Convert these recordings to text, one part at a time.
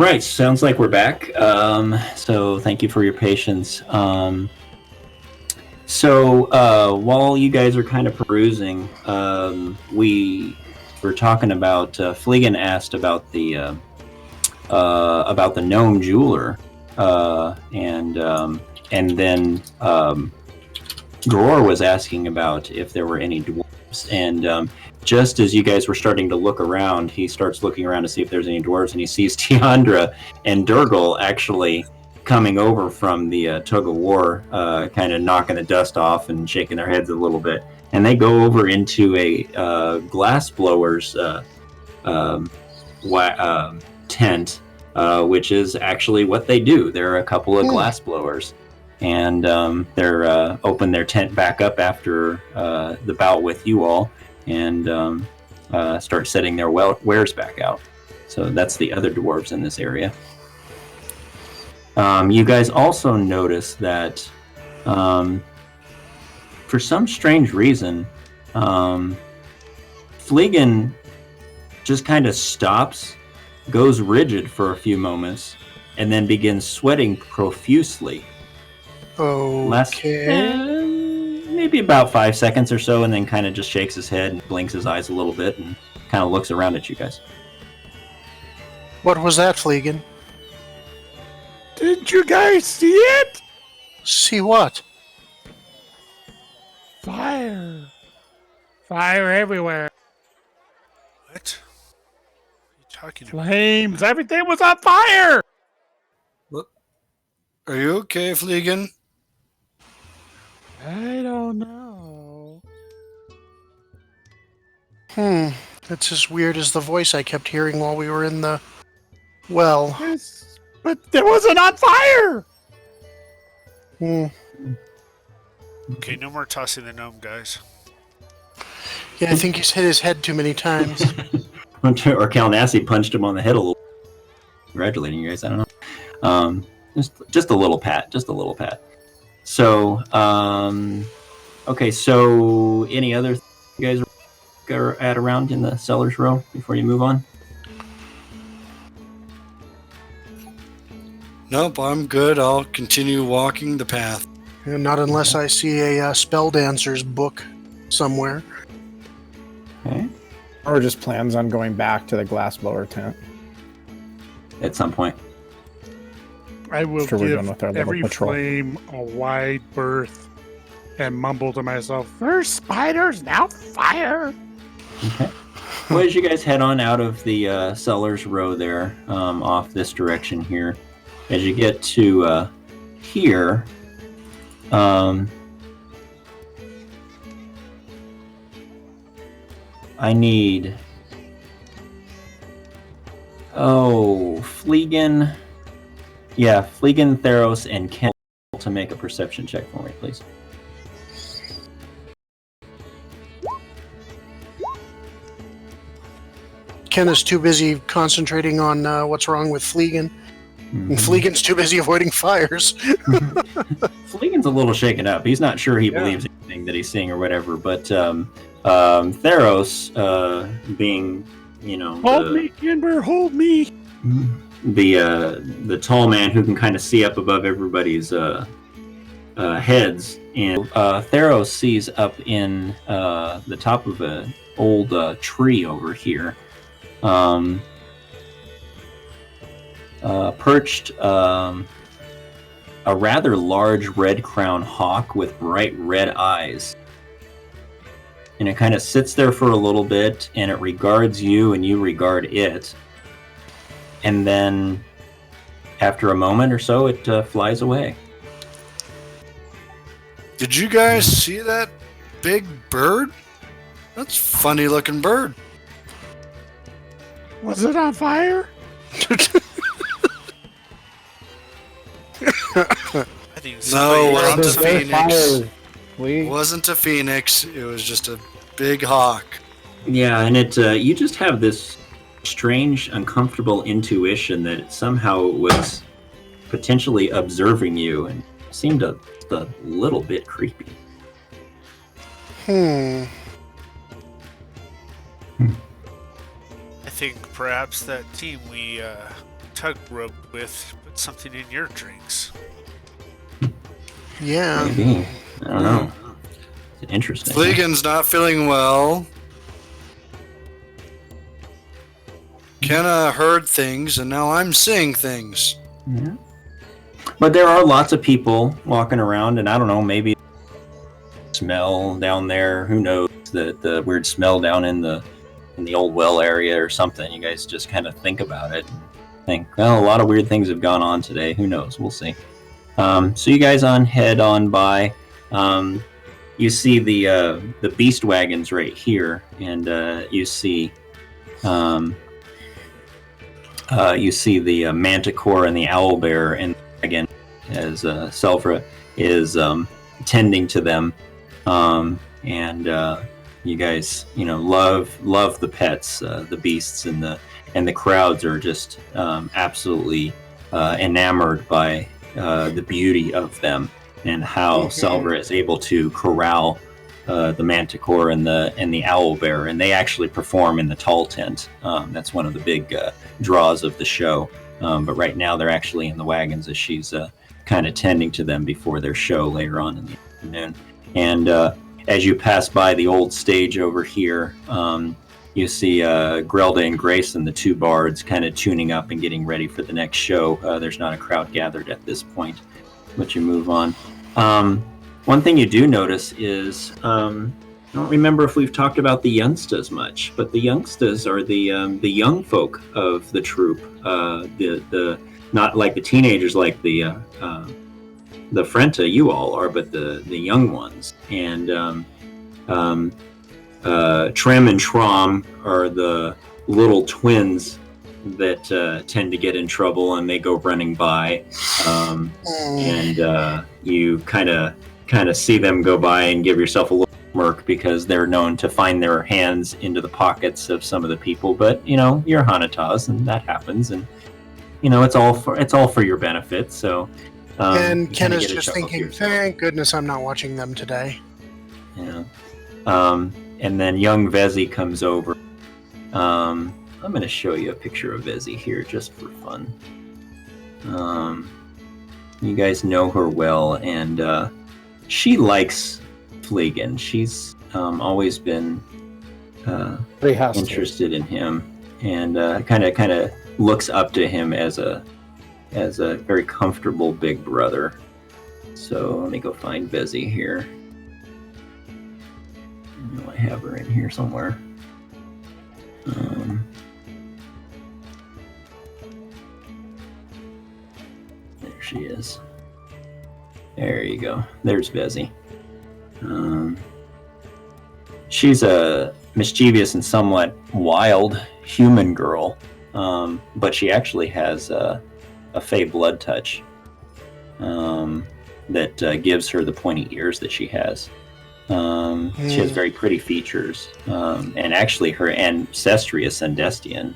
right, sounds like we're back. So thank you for your patience. While you guys are kind of perusing, we were talking about Fleegan asked about the gnome jeweler, and then Dror was asking about if there were any dwarves, and just as you guys were starting to look around, he starts looking around to see if there's any dwarves, and he sees Tiandra and Durgal actually coming over from the tug of war, kind of knocking the dust off and shaking their heads a little bit. And they go over into a glass blower's tent, which is actually what they do. They're a couple of glass blowers. And they're open their tent back up after the bout with you all, and start setting their wares back out. So that's the other dwarves in this area. You guys also notice that for some strange reason, Fleegan just kind of stops, goes rigid for a few moments, and then begins sweating profusely. Okay. Maybe about 5 seconds or so, and then kind of just shakes his head and blinks his eyes a little bit and kind of looks around at you guys. What was that, Fleegan? Didn't you guys see it? See what? Fire. Fire everywhere. What? What are you talking about? Flames. Everything was on fire. What? Are you okay, Fleegan? I don't know. That's as weird as the voice I kept hearing while we were in the well. Yes, but there wasn't on fire. Okay, no more tossing the gnome, guys. Yeah, I think he's hit his head too many times. Or Kalnassi punched him on the head a little. Congratulating you guys, I don't know. Just a little pat, So, okay, so any other you guys are at around in the cellar's row before you move on? Nope, I'm good. I'll continue walking the path. And not unless I see a spell dancer's book somewhere. Okay. Or just plans on going back to the glassblower tent. At some point. I will After we're give done with our little every patrol. flame a wide berth and mumble to myself, first spiders, now fire. Okay. Well, as you guys head on out of the cellar's row there, off this direction here, as you get to here, I need... Fleegan... Yeah, Fleegan, Theros, and Ken to make a perception check for me, please. Ken is too busy concentrating on what's wrong with Fleegan. And Fleegan's too busy avoiding fires. Fleegan's a little shaken up. He's not sure he believes anything that he's seeing or whatever, but Theros, being, Hold me, Kimber, hold me. The tall man who can kind of see up above everybody's heads, and Theros sees up in the top of an old tree over here, perched a rather large red-crowned hawk with bright red eyes. And it kind of sits there for a little bit, and it regards you, and you regard it. And then, after a moment or so, it flies away. Did you guys see that big bird? That's a funny looking bird. Was it on fire? I think No, it wasn't a There's no phoenix. fire. It wasn't a phoenix. It was just a big hawk. Yeah, and it you just have this strange, uncomfortable intuition that it somehow was potentially observing you, and seemed a little bit creepy. I think perhaps that team we tugboat with put something in your drinks. Yeah. Maybe. I don't know. It's interesting. Fleegan's not feeling well. Kenna heard things, and now I'm seeing things. Yeah. But there are lots of people walking around, and I don't know, maybe smell down there. Who knows? The weird smell down in the old well area or something. You guys just kind of think about it and think, well, a lot of weird things have gone on today. Who knows? We'll see. So you guys head on by. You see the beast wagons right here, and you see the manticore and the owlbear, and again, as Selvra is tending to them, and you guys, love the pets, the beasts, and the crowds are just absolutely enamored by the beauty of them and how Selvra is able to corral the manticore and the owlbear, and they actually perform in the tall tent. That's one of the big draws of the show. But right now they're actually in the wagons as she's kind of tending to them before their show later on in the afternoon. And as you pass by the old stage over here, you see Grelda and Grayson, the two bards, kind of tuning up and getting ready for the next show. There's not a crowd gathered at this point, but you move on. One thing you do notice is, I don't remember if we've talked about the youngstas much, but the youngstas are the young folk of the troupe. The not like the teenagers, like the Frenta you all are, but the young ones. And Trem and Trom are the little twins that tend to get in trouble, and they go running by, and you kind of see them go by and give yourself a little smirk because they're known to find their hands into the pockets of some of the people. But you're Hanatas, and that happens, and it's all for your benefit. So and Ken is just thinking, thank goodness I'm not watching them today. Yeah. And then young Vezi comes over. I'm going to show you a picture of Vezi here just for fun. You guys know her well, and she likes Fleegan. She's always been interested in him, and kind of looks up to him as a very comfortable big brother. So let me go find Vezi here. I know I have her in here somewhere. There she is. There you go. There's Vezi. She's a mischievous and somewhat wild human girl, but she actually has a Fey blood touch that gives her the pointy ears that she has. She has very pretty features, and actually her ancestry is Sendestian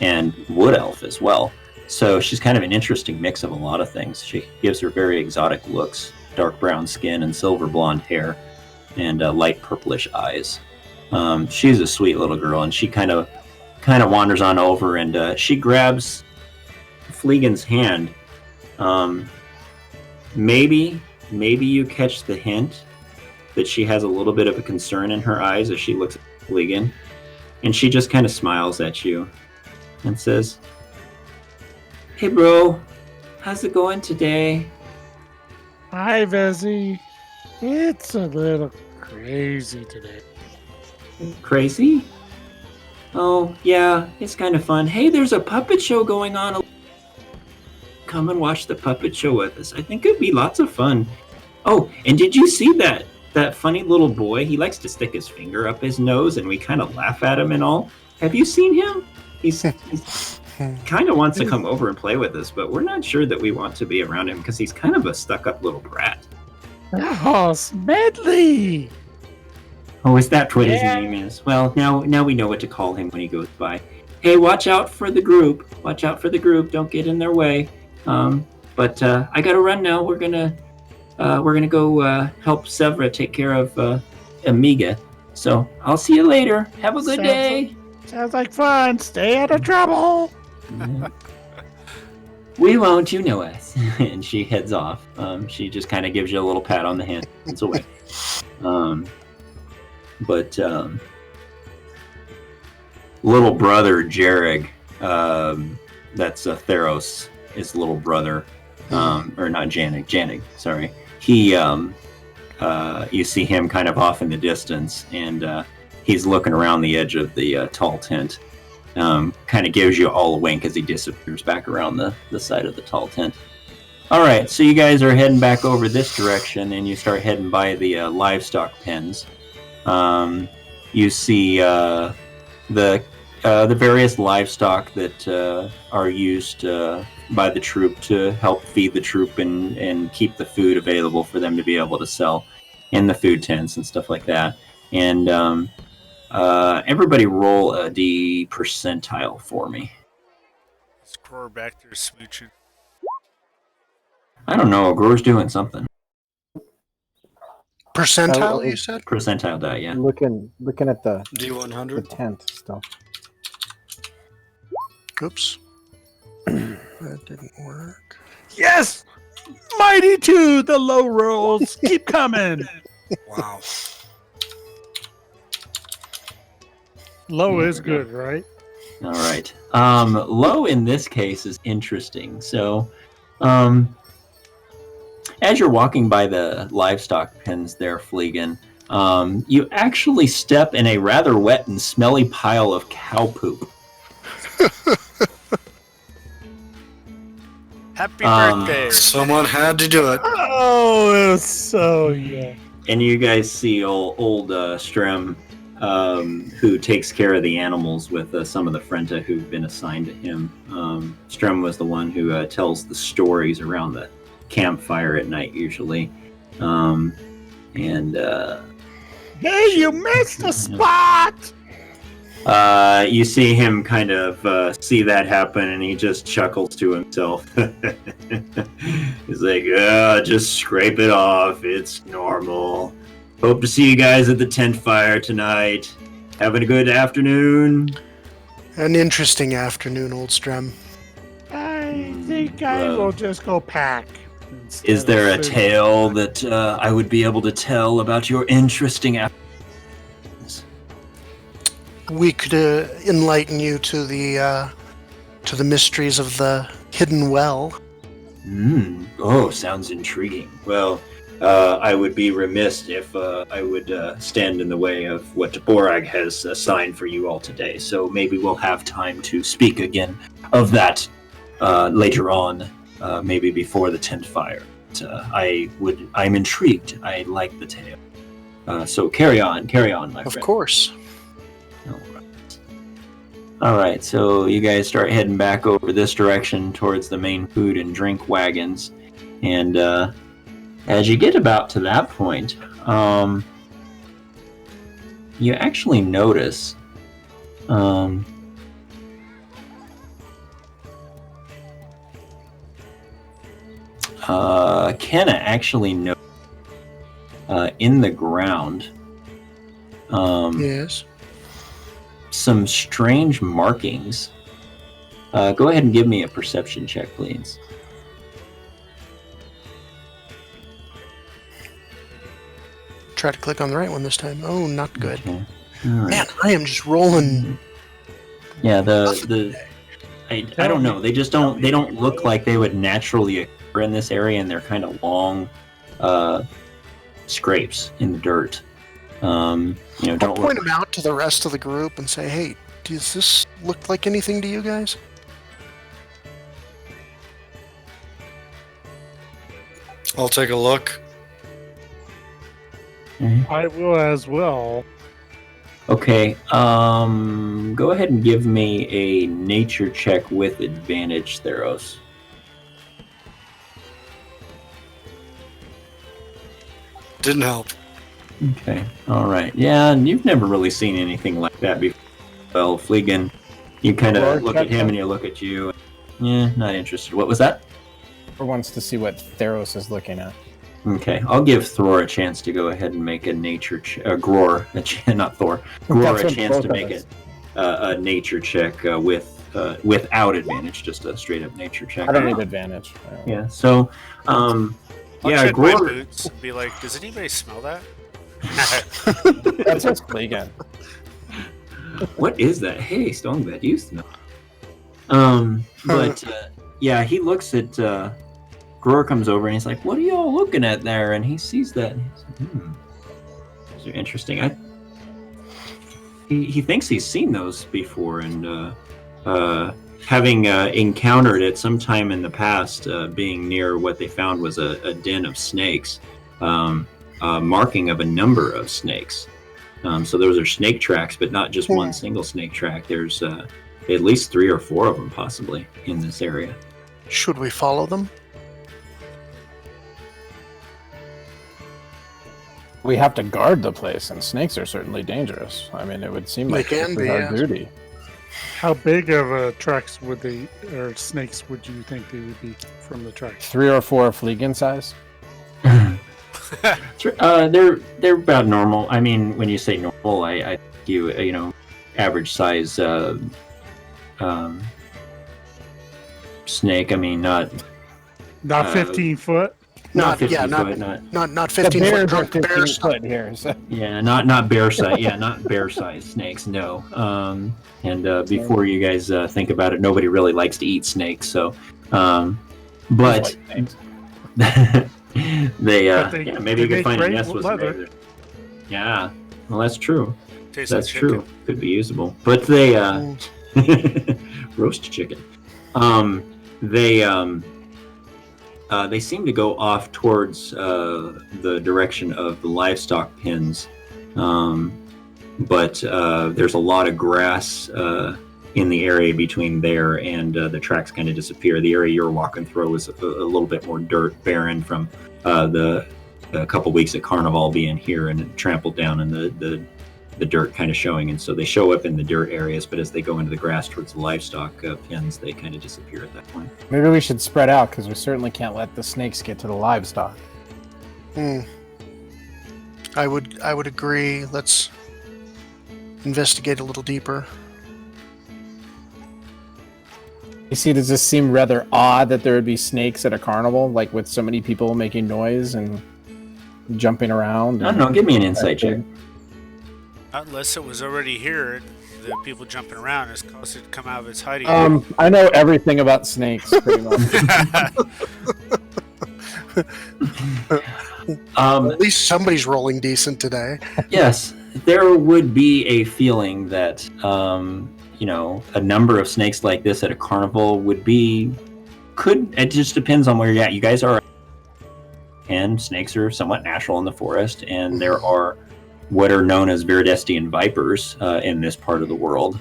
and Wood Elf as well. So she's kind of an interesting mix of a lot of things. She gives her very exotic looks, dark brown skin and silver blonde hair, and light purplish eyes. She's a sweet little girl, and she kind of wanders on over, and she grabs Fleegan's hand. Maybe you catch the hint that she has a little bit of a concern in her eyes as she looks at Fleegan, and she just kind of smiles at you and says, "Hey bro, how's it going today?" Hi, Vezi. It's a little crazy today. Crazy? Oh, yeah, it's kind of fun. Hey, there's a puppet show going on. Come and watch the puppet show with us. I think it'd be lots of fun. Oh, and did you see that funny little boy? He likes to stick his finger up his nose, and we kind of laugh at him and all. Have you seen him? He's kind of wants to come over and play with us, but we're not sure that we want to be around him because he's kind of a stuck-up little brat. Oh, Smedley! Oh, is that what his name is? Well, now we know what to call him when he goes by. Hey, watch out for the group. Watch out for the group. Don't get in their way. But I gotta run now. We're gonna go help Sevra take care of Amiga. So I'll see you later. Have a good day. Sounds like fun. Stay out of trouble. We won't, you know us. And she heads off. She just kind of gives you a little pat on the hand. It's away. But little brother Jareg, that's Theros, his little brother, or not Janig, sorry. He, you see him kind of off in the distance, and he's looking around the edge of the tall tent. Kind of gives you all a wink as he disappears back around the side of the tall tent. All right, so you guys are heading back over this direction, and you start heading by the livestock pens. You see the various livestock that are used by the troop to help feed the troop and keep the food available for them to be able to sell in the food tents and stuff like that. And everybody roll a D percentile for me. Score back there smooching. I don't know. Grower's doing something. Percentile, you said? Percentile die, yeah. Looking at the D100. tent stuff. Oops. That didn't work. Yes! Mighty 2, the low rolls. Keep coming. Wow. Low is good, right? All right. Low in this case is interesting. So, as you're walking by the livestock pens there, Fleegan, you actually step in a rather wet and smelly pile of cow poop. Happy birthday! Someone had to do it. Oh, it was so yeah. And you guys see old Strem, who takes care of the animals with some of the Frenta who've been assigned to him. Strem was the one who tells the stories around the campfire at night, usually. Hey, you missed a spot! You see him kind of see that happen, and he just chuckles to himself. He's like, just scrape it off. It's normal. Hope to see you guys at the tent fire tonight. Having a good afternoon? An interesting afternoon, Old Strem. I think I will just go pack. Is there a tale that I would be able to tell about your interesting afternoon? We could enlighten you to the mysteries of the hidden well. Oh, sounds intriguing. Well, I would be remiss if I would stand in the way of what Borag has assigned for you all today. So maybe we'll have time to speak again of that later on, maybe before the tent fire. I'm intrigued. I like the tale. So carry on, my friend. Of course. All right, so you guys start heading back over this direction towards the main food and drink wagons. And as you get about to that point, you actually notice Kenna actually noticed in the ground Yes. some strange markings. Go ahead and give me a perception check, please. Try to click on the right one this time. Oh, not good. Okay. All right. Man, I am just rolling. Yeah, I don't know. They just don't look like they would naturally occur in this area, and they're kind of long scrapes in the dirt. I'll point them out to the rest of the group and say, hey, does this look like anything to you guys? I'll take a look. I will as well. Okay, go ahead and give me a nature check with advantage, Theros. Didn't help. Okay, alright. Yeah, and you've never really seen anything like that before. Well, Fleegan, you kind of look at him and you look at you. Yeah, not interested. What was that? Or wants to see what Theros is looking at. Okay, I'll give Thor a chance to go ahead and make a nature Gror, not Thor. Gror a chance to make a nature check with without advantage, just a straight up nature check. I don't need advantage. Yeah. So, I'll yeah, check my Gror. boots and be like, does anybody smell that? That's just Fleegan. What is that? Hey, Stonebed, you smell. But yeah, he looks at Gror comes over and he's like, "What are y'all looking at there?" And he sees that. And he's like, those are interesting. He thinks he's seen those before, and having encountered at some time in the past, being near what they found was a den of snakes, marking of a number of snakes. So those are snake tracks, but not just one single snake track. There's at least 3 or 4 of them possibly in this area. Should we follow them? We have to guard the place, and snakes are certainly dangerous. I mean, it would seem like They can this is be, our yeah. duty. How big of tracks would they, or snakes would you think they would be from the tracks? 3 or 4 Fleegan size. They're about normal. I mean, when you say normal, I think you know, average size snake. I mean, not 15 foot. not 50 yeah, foot, not 15 the foot bears are drunk 15 bears. foot here. So. yeah, not bear size. Yeah, not bear size snakes. No. And before you guys think about it, nobody really likes to eat snakes. So, but yeah, maybe you could find a nest with some leather. eggs. Yeah, well, that's true. Tastes That's like true. chicken. Could be usable, but they roast chicken. They seem to go off towards the direction of the livestock pens, but there's a lot of grass in the area between there and the tracks kind of disappear. The area you're walking through is a little bit more dirt, barren from the couple weeks at Carnivalle being here and trampled down, and the dirt kind of showing. And so they show up in the dirt areas, but as they go into the grass towards the livestock pens, they kind of disappear at that point. Maybe we should spread out, because we certainly can't let the snakes get to the livestock. I would agree. Let's investigate a little deeper. You see, does this seem rather odd that there would be snakes at a carnival, like with so many people making noise and jumping around? I don't know. Give me an insight check. Unless it was already here and the people jumping around has caused it to come out of its hiding. I know everything about snakes, pretty much. At least somebody's rolling decent today. Yes, there would be a feeling that you know, a number of snakes like this at a carnival it just depends on where you're at. You guys are, and snakes are somewhat natural in the forest, and there are what are known as viridestian vipers in this part of the world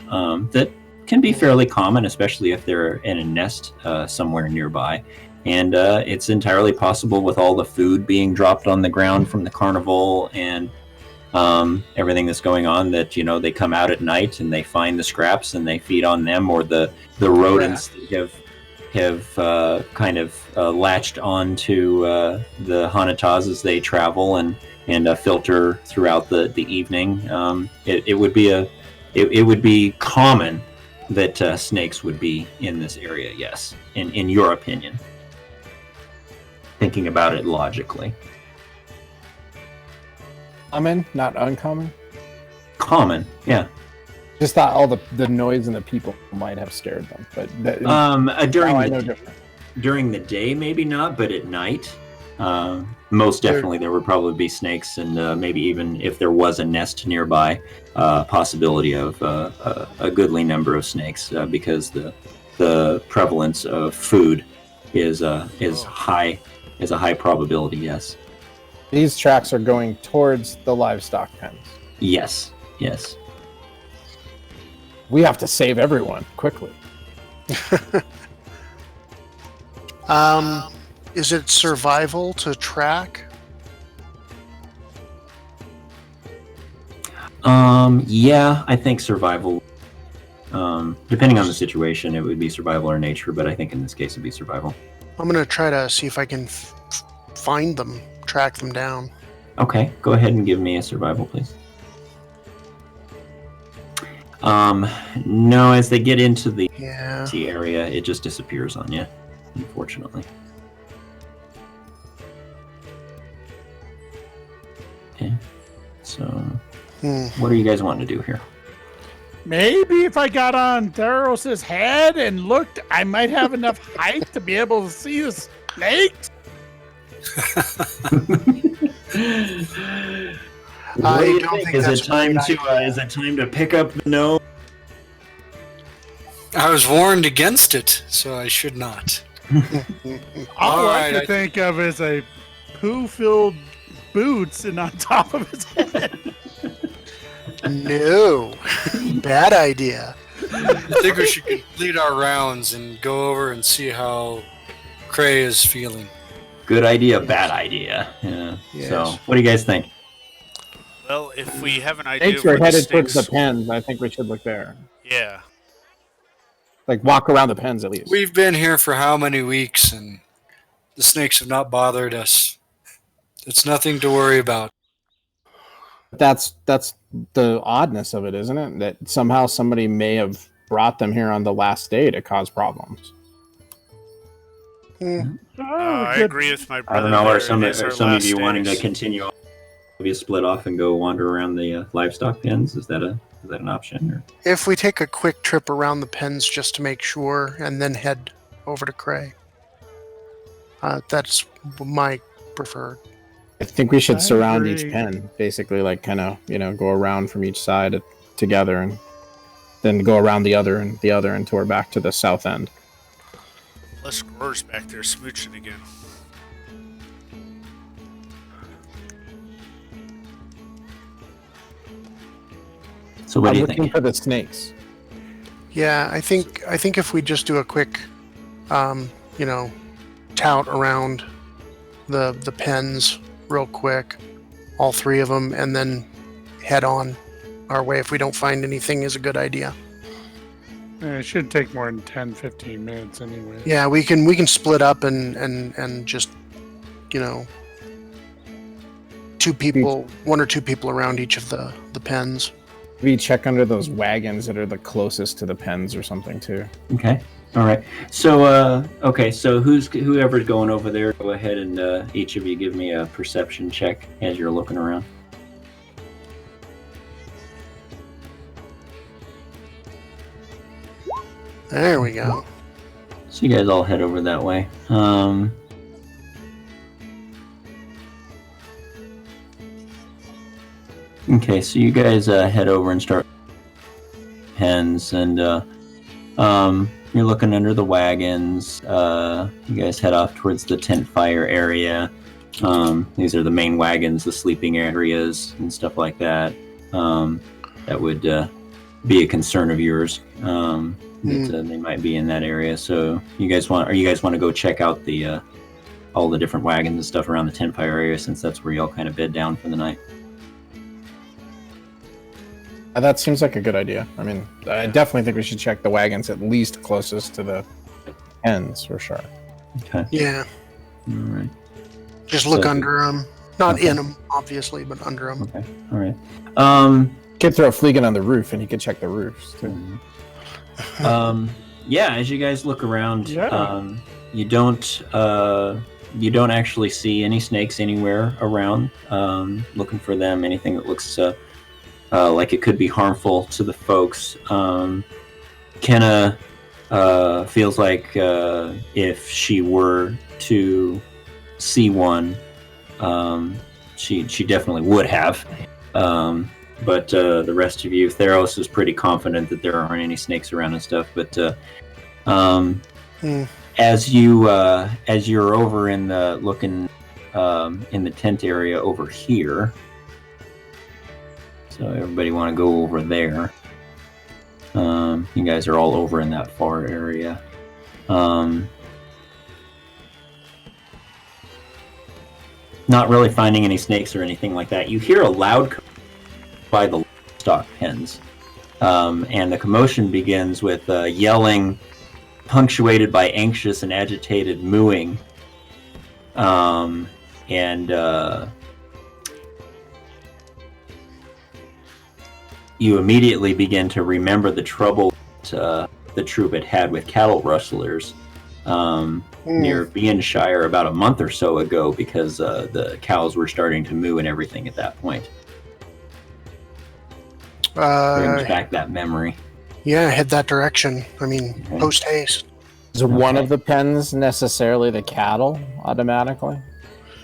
that can be fairly common, especially if they're in a nest somewhere nearby. And it's entirely possible, with all the food being dropped on the ground from the carnival and everything that's going on, that, you know, they come out at night and they find the scraps and they feed on them, or the rodents that have kind of latched onto the Hanatas as they travel and filter throughout the evening. It would be common that snakes would be in this area. Yes, in your opinion, thinking about it logically. Common, not uncommon? Common, yeah. Just thought all the noise and the people might have scared them. But during the day, maybe not, but at night, most definitely there would probably be snakes, and maybe even if there was a nest nearby, possibility of a goodly number of snakes, because the prevalence of food is high, is a high probability. Yes. These tracks are going towards the livestock pens. Yes. We have to save everyone quickly. Is it survival to track? Yeah, I think survival. Depending on the situation, it would be survival or nature, but I think in this case it'd be survival. I'm gonna try to see if I can find them, track them down. Okay, go ahead and give me a survival, please. No, as they get into the Yeah. area, it just disappears on you, unfortunately. Okay, so what are you guys wanting to do here? Maybe if I got on Theros' head and looked, I might have enough height to be able to see the snakes. What do you don't think Is that's it time a great to is it time to pick up the gnome? I was warned against it, so I should not. All I Alright, can I- think of is a poo-filled boots and on top of his head. No. Bad idea. I think we should complete our rounds and go over and see how Cray is feeling. Good idea, bad idea. Yeah. Yes. So, what do you guys think? Well, if we have an idea Snakes of where are the headed towards the snakes, pens. I think we should look there. yeah, Like walk around the pens at least. We've been here for how many weeks, and the snakes have not bothered us. It's nothing to worry about. That's the oddness of it, isn't it? That somehow somebody may have brought them here on the last day to cause problems. I agree with my brother. I don't know. Are there. some It is our some of last you wanting to days. continue? Maybe split off and go wander around the livestock pens. Is that an option? Or? If we take a quick trip around the pens just to make sure, and then head over to Cray, that's my preferred. I think we should I surround each agree. pen, basically, like kind of go around from each side together, and then go around the other and tour back to the south end. Plus, Roar's back there smooching again. So, what I'm do you looking think? for the snakes. Yeah, I think if we just do a quick, tout around the pens real quick, all three of them, and then head on our way if we don't find anything is a good idea. It shouldn't take more than 10, 15 minutes anyway. Yeah, we can split up and just, one or two people around each of the pens. Maybe check under those wagons that are the closest to the pens or something too. Okay. All right. So, So whoever's going over there, go ahead and each of you give me a perception check as you're looking around. There we go. So you guys all head over that way. Okay, so you guys head over and start pens, and you're looking under the wagons. You guys head off towards the tent fire area. These are the main wagons, the sleeping areas, and stuff like that. That would be a concern of yours. That they might be in that area. So you guys want to go check out the all the different wagons and stuff around the tent fire area, since that's where y'all kind of bed down for the night. That seems like a good idea. I mean, I definitely think we should check the wagons at least closest to the pens for sure. Okay. Yeah, All right. just look So- under them, not Okay. in them, obviously, but under them. Okay. All right. Could throw a Fleegan on the roof, and he could check the roofs too. Yeah, as you guys look around, Yeah. you don't actually see any snakes anywhere around. Looking for them, anything that looks like it could be harmful to the folks. Kenna feels like if she were to see one, she definitely would have. But the rest of you, Theros is pretty confident that there aren't any snakes around and stuff. But as you're over in the looking in the tent area over here, so everybody want to go over there. You guys are all over in that far area. Not really finding any snakes or anything like that. You hear a loud by the stock pens, and the commotion begins with yelling, punctuated by anxious and agitated mooing, and. you immediately begin to remember the trouble that the troop had had with cattle rustlers near Bienshire about a month or so ago, because the cows were starting to moo and everything at that point. Brings back that memory. Yeah, head that direction. I mean, Okay. post haste. Is one of the pens necessarily the cattle automatically?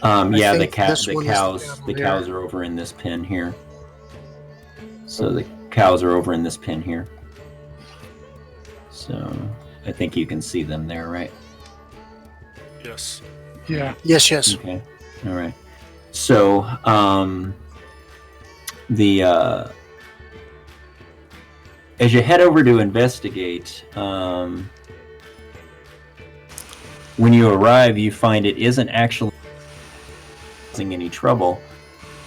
Yeah, the think this one is the cows. cattle The here. cows are over in this pen here. So the cows are over in this pen here. So I think you can see them there, right? Yes. Yeah. Yes, yes. Okay. All right. So as you head over to investigate, when you arrive, you find it isn't actually causing any trouble,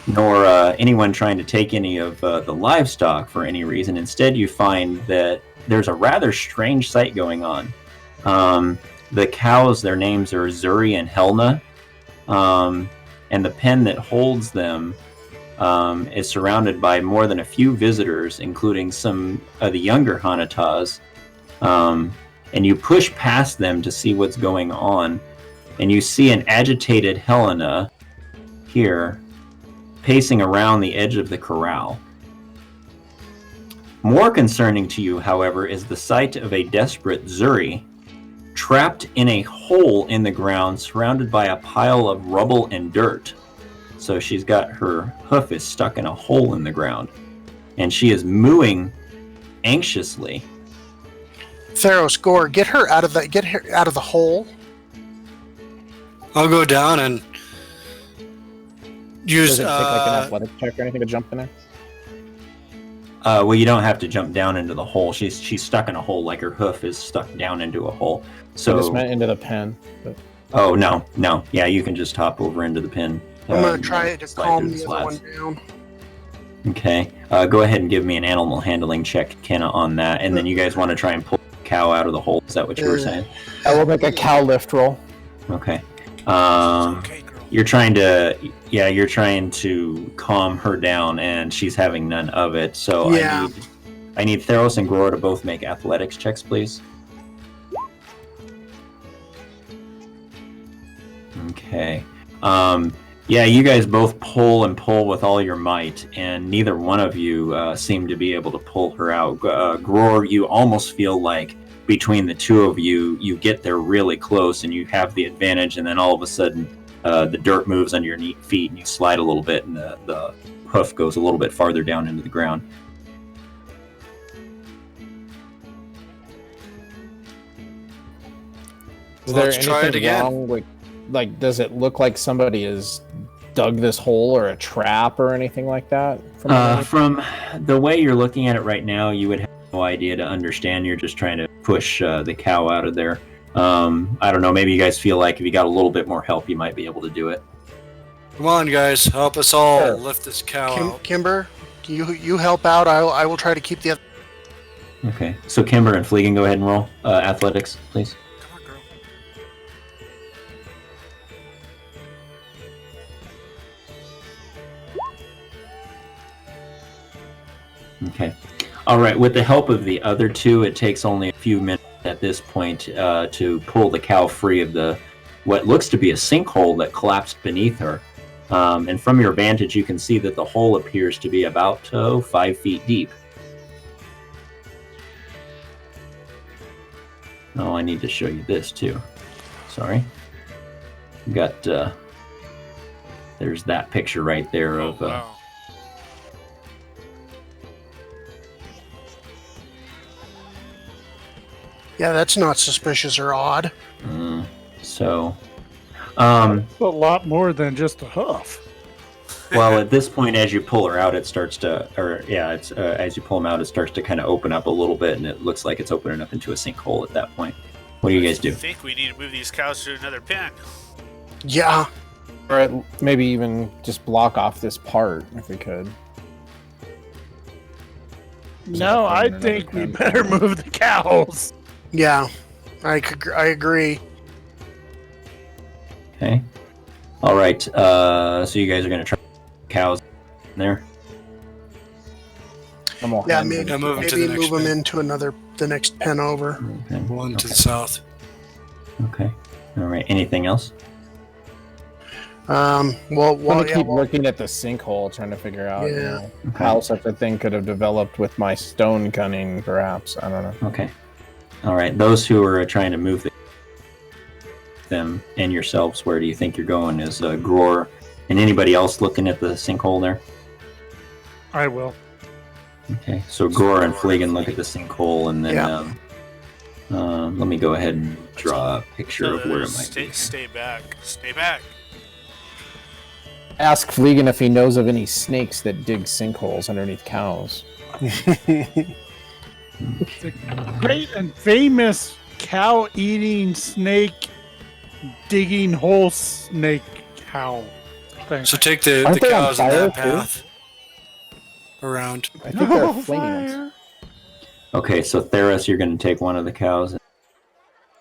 nor anyone trying to take any of the livestock for any reason. Instead, you find that there's a rather strange sight going on. The cows, their names are Zuri and Helna, and the pen that holds them is surrounded by more than a few visitors, including some of the younger Hanatas. And you push past them to see what's going on, and you see an agitated Helena here, pacing around the edge of the corral. More concerning to you, however, is the sight of a desperate Zuri trapped in a hole in the ground, surrounded by a pile of rubble and dirt. So she's got her hoof is stuck in a hole in the ground, and she is mooing anxiously. Theros, Gore, get her out of the hole. I'll go down and use. Does it take like an athletic check or anything to jump in there? Well, you don't have to jump down into the hole. She's stuck in a hole, like her hoof is stuck down into a hole. I So, just meant into the pen. But oh no, yeah, you can just hop over into the pin. I'm gonna try to slide calm through the other slats. one down. Okay, go ahead and give me an animal handling check, Kenna, on that, and then you guys want to try and pull the cow out of the hole. Is that what you were saying? I will make a cow lift roll. Okay. Okay, girl. You're trying to calm her down, and she's having none of it. So Yeah. I need Theros and Gror to both make athletics checks, please. Okay. Yeah, you guys both pull with all your might, and neither one of you seem to be able to pull her out. Gror, you almost feel like between the two of you, you get there really close and you have the advantage, and then all of a sudden the dirt moves under your feet and you slide a little bit, and the hoof goes a little bit farther down into the ground. Is there Let's try it anything again. wrong? Like, does it look like somebody has dug this hole or a trap or anything like that? From the way you're looking at it right now, you would have no idea to understand. You're just trying to push the cow out of there. I don't know, maybe you guys feel like if you got a little bit more help, you might be able to do it. Come on, guys, help us all Sure. lift this cow out. Kimber, you help out. I will try to keep the other. Okay, so Kimber and Fleegan, go ahead and roll athletics, please. Come on, girl. Okay. All right, with the help of the other two, it takes only a few minutes at this point to pull the cow free of what looks to be a sinkhole that collapsed beneath her. And from your vantage, you can see that the hole appears to be about 5 feet deep. Oh, I need to show you this too. Sorry. Got there's that picture right there Oh, of wow. Yeah, that's not suspicious or odd. so It's a lot more than just a hoof. well, at this point, as you pull her out, it starts to, it's as you pull them out, it starts to kind of open up a little bit, and it looks like it's opening up into a sinkhole at that point. What do you guys I do? think we need to move these cows to another pen. Yeah, Or maybe even just block off this part if we could. No, I think we better move the cows. yeah, I agree. Okay. All right. So you guys are going to try cows in there. I'm all Yeah, hands maybe, on move deck. to the maybe next move them pen. into the next pen over. Okay. One to the Okay. south. Okay. All right. Anything else? I'm gonna keep well, looking at the sinkhole, trying to figure out Yeah. Okay. how such a thing could have developed with my stone cunning, perhaps. I don't know. Okay. All right. Those who are trying to move them and yourselves, where do you think you're going? Is Gror and anybody else looking at the sinkhole there? I will. Okay. So Gror and Fleegan look at the sinkhole, and then let me go ahead and draw a picture of where it might be. Stay back. Stay back. Ask Fleegan if he knows of any snakes that dig sinkholes underneath cows. The great and famous cow-eating snake, digging hole snake cow thing. So take the Aren't they on cows in fire, that too? path around. I think they're No flaming ones. fire. Okay. So Theros, you're going to take one of the cows.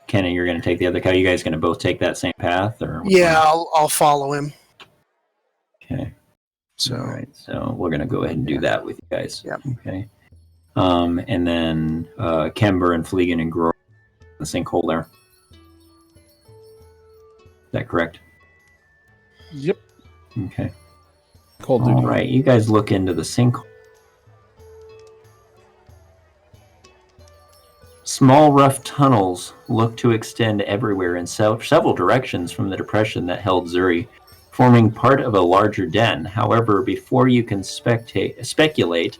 Kenna, you're going to take the other cow. You guys going to both take that same path, or Yeah, I'll follow him. Okay. So All right, so we're gonna go ahead and do that with you guys. Yep. Okay. And then Kember and Fleegan and Gror in the sinkhole there. Is that correct? Yep. Okay. Cold All duty. right, you guys look into the sinkhole. Small, rough tunnels look to extend everywhere in several directions from the depression that held Zuri, forming part of a larger den. However, before you can speculate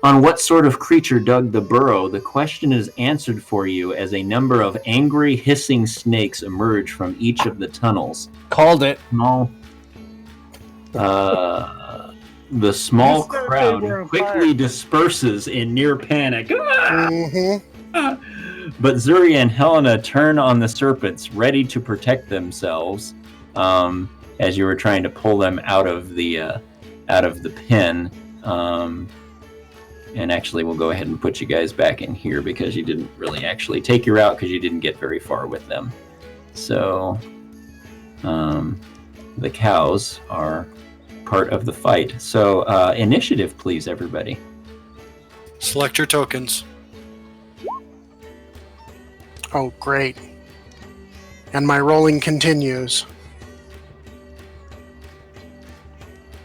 on what sort of creature dug the burrow, the question is answered for you as a number of angry, hissing snakes emerge from each of the tunnels. Called it. Small, the small You said they were crowd on quickly fire. disperses in near panic. mhm. But Zuri and Helena turn on the serpents, ready to protect themselves. As you were trying to pull them out of the pen, and actually we'll go ahead and put you guys back in here because you didn't really actually take your route because you didn't get very far with them. So the cows are part of the fight. So initiative, please, everybody. Select your tokens. Oh, great. And my rolling continues.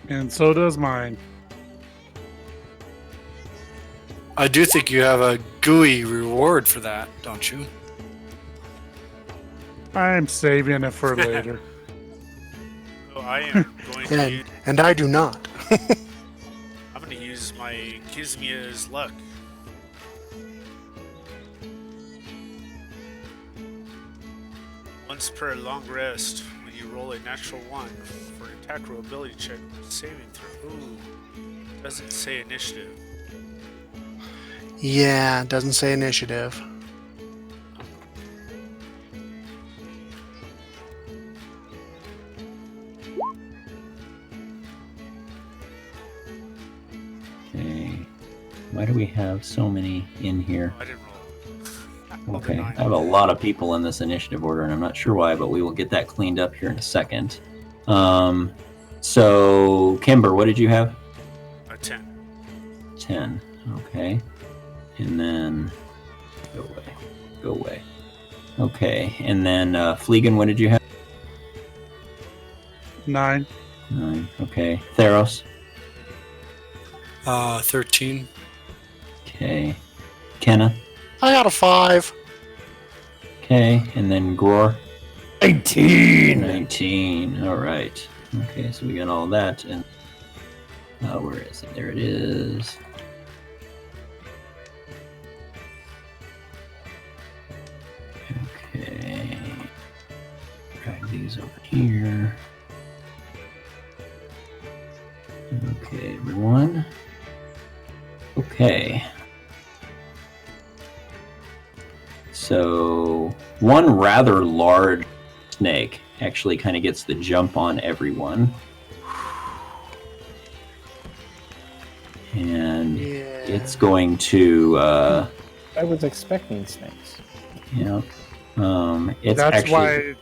And so does mine. I do think you have a gooey reward for that, don't you? I'm saving it for later. So I am going to. And I do not. I'm going to use my Kismia's luck. Once per long rest, when you roll a natural 1 for an attack roll ability check or saving throw. Ooh, doesn't say initiative. Yeah, it doesn't say initiative. Okay. Why do we have so many in here? Oh, I didn't roll. Rolled a Okay, I 9. have a lot of people in this initiative order, and I'm not sure why, but we will get that cleaned up here in a second. So, Kimber, what did you have? A 10. 10. Okay. And then... Go away. Okay, and then Fleegan, what did you have? 9. 9. Okay. Theros? 13. Okay. Kenna? I got a 5. Okay, and then Gror? 18. 19. All right. Okay, so we got all that, and where is it? There it is. Okay. Drag these over here. Okay, everyone. Okay. So, one rather large snake actually kind of gets the jump on everyone. And Yeah. it's going to, I was expecting snakes. yeah. It's That's actually, why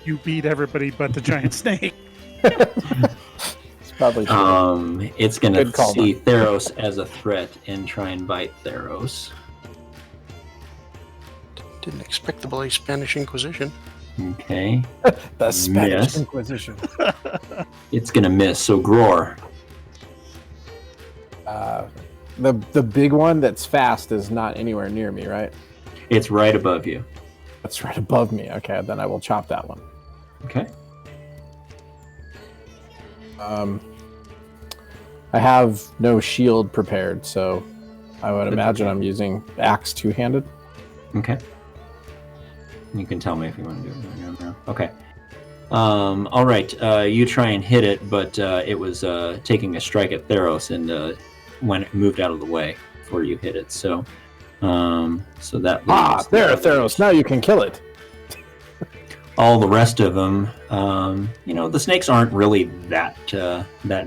you beat everybody but the giant snake. It's Probably true. It's going to Good call, see Theros as a threat and try and bite Theros. Didn't expect the bloody Spanish Inquisition. Okay. The Spanish Miss. Inquisition. It's going to miss. So Gror. The big one that's fast is not anywhere near me, right? It's right above you. That's right above me. Okay, then I will chop that one. Okay. I have no shield prepared, so I would imagine I'm using axe two-handed. Okay. You can tell me if you want to do it. No. Okay. All right. You try and hit it, but it was taking a strike at Theros and when it moved out of the way before you hit it. So that. There, Theros. Now you can kill it. All the rest of them, the snakes aren't really that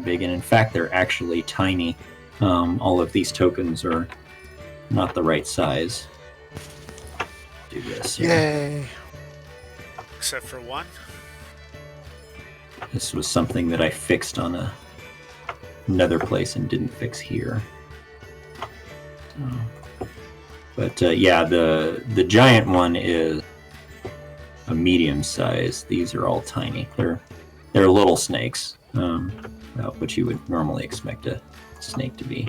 big, and in fact, they're actually tiny. All of these tokens are not the right size. Do this. Yay! Except for one. This was something that I fixed on another place and didn't fix here. But yeah, the giant one is a medium size. These are all tiny. They're little snakes, about what you would normally expect a snake to be.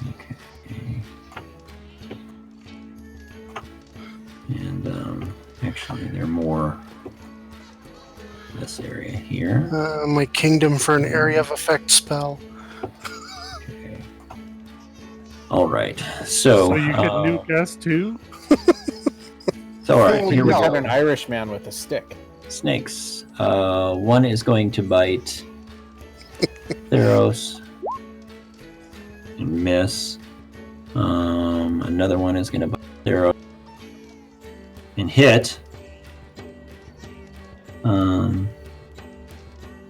Okay. And actually, they're more this area here. My kingdom for an area of effect spell. Okay. All right. So you get nuke us too? So all right, here we got go. an Irish man with a stick. Snakes. One is going to bite Theros and miss. Another one is going to bite Theros and hit.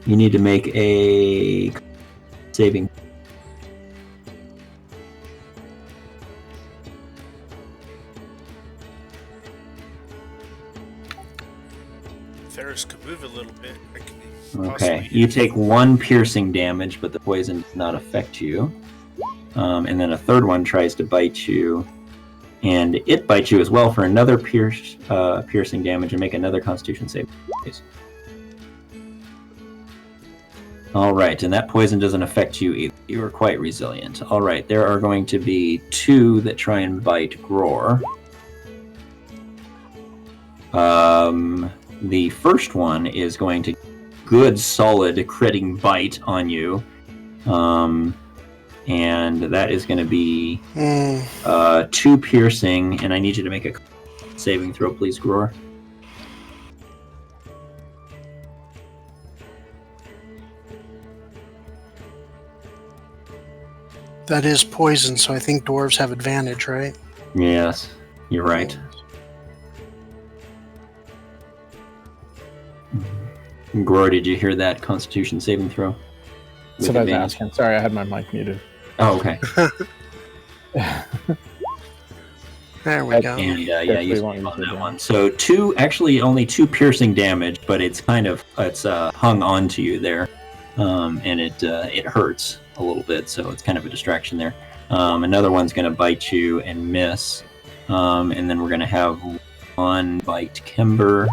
You need to make a saving. Theros could move a little bit. It could Okay, possibly- you take 1 piercing damage, but the poison does not affect you. And then a third one tries to bite you, and it bites you as well for another piercing damage, and make another Constitution save. Please. All right, and that poison doesn't affect you either. You are quite resilient. All right, there are going to be 2 that try and bite Gror. The first one is going to good solid critting bite on you, and that is going to be 2 piercing, and I need you to make a saving throw, please, Gror. That is poison, so I think dwarves have advantage, right? Yes, you're right. Gror, did you hear that Constitution saving throw? That's what I was asking. Sorry, I had my mic muted. Oh, okay. There we go. And yeah, Definitely you want on you to that do. one. So only two piercing damage, but it's hung onto you there, and it hurts a little bit. So it's kind of a distraction there. Another one's going to bite you and miss, and then we're going to have 1 bite Kimber,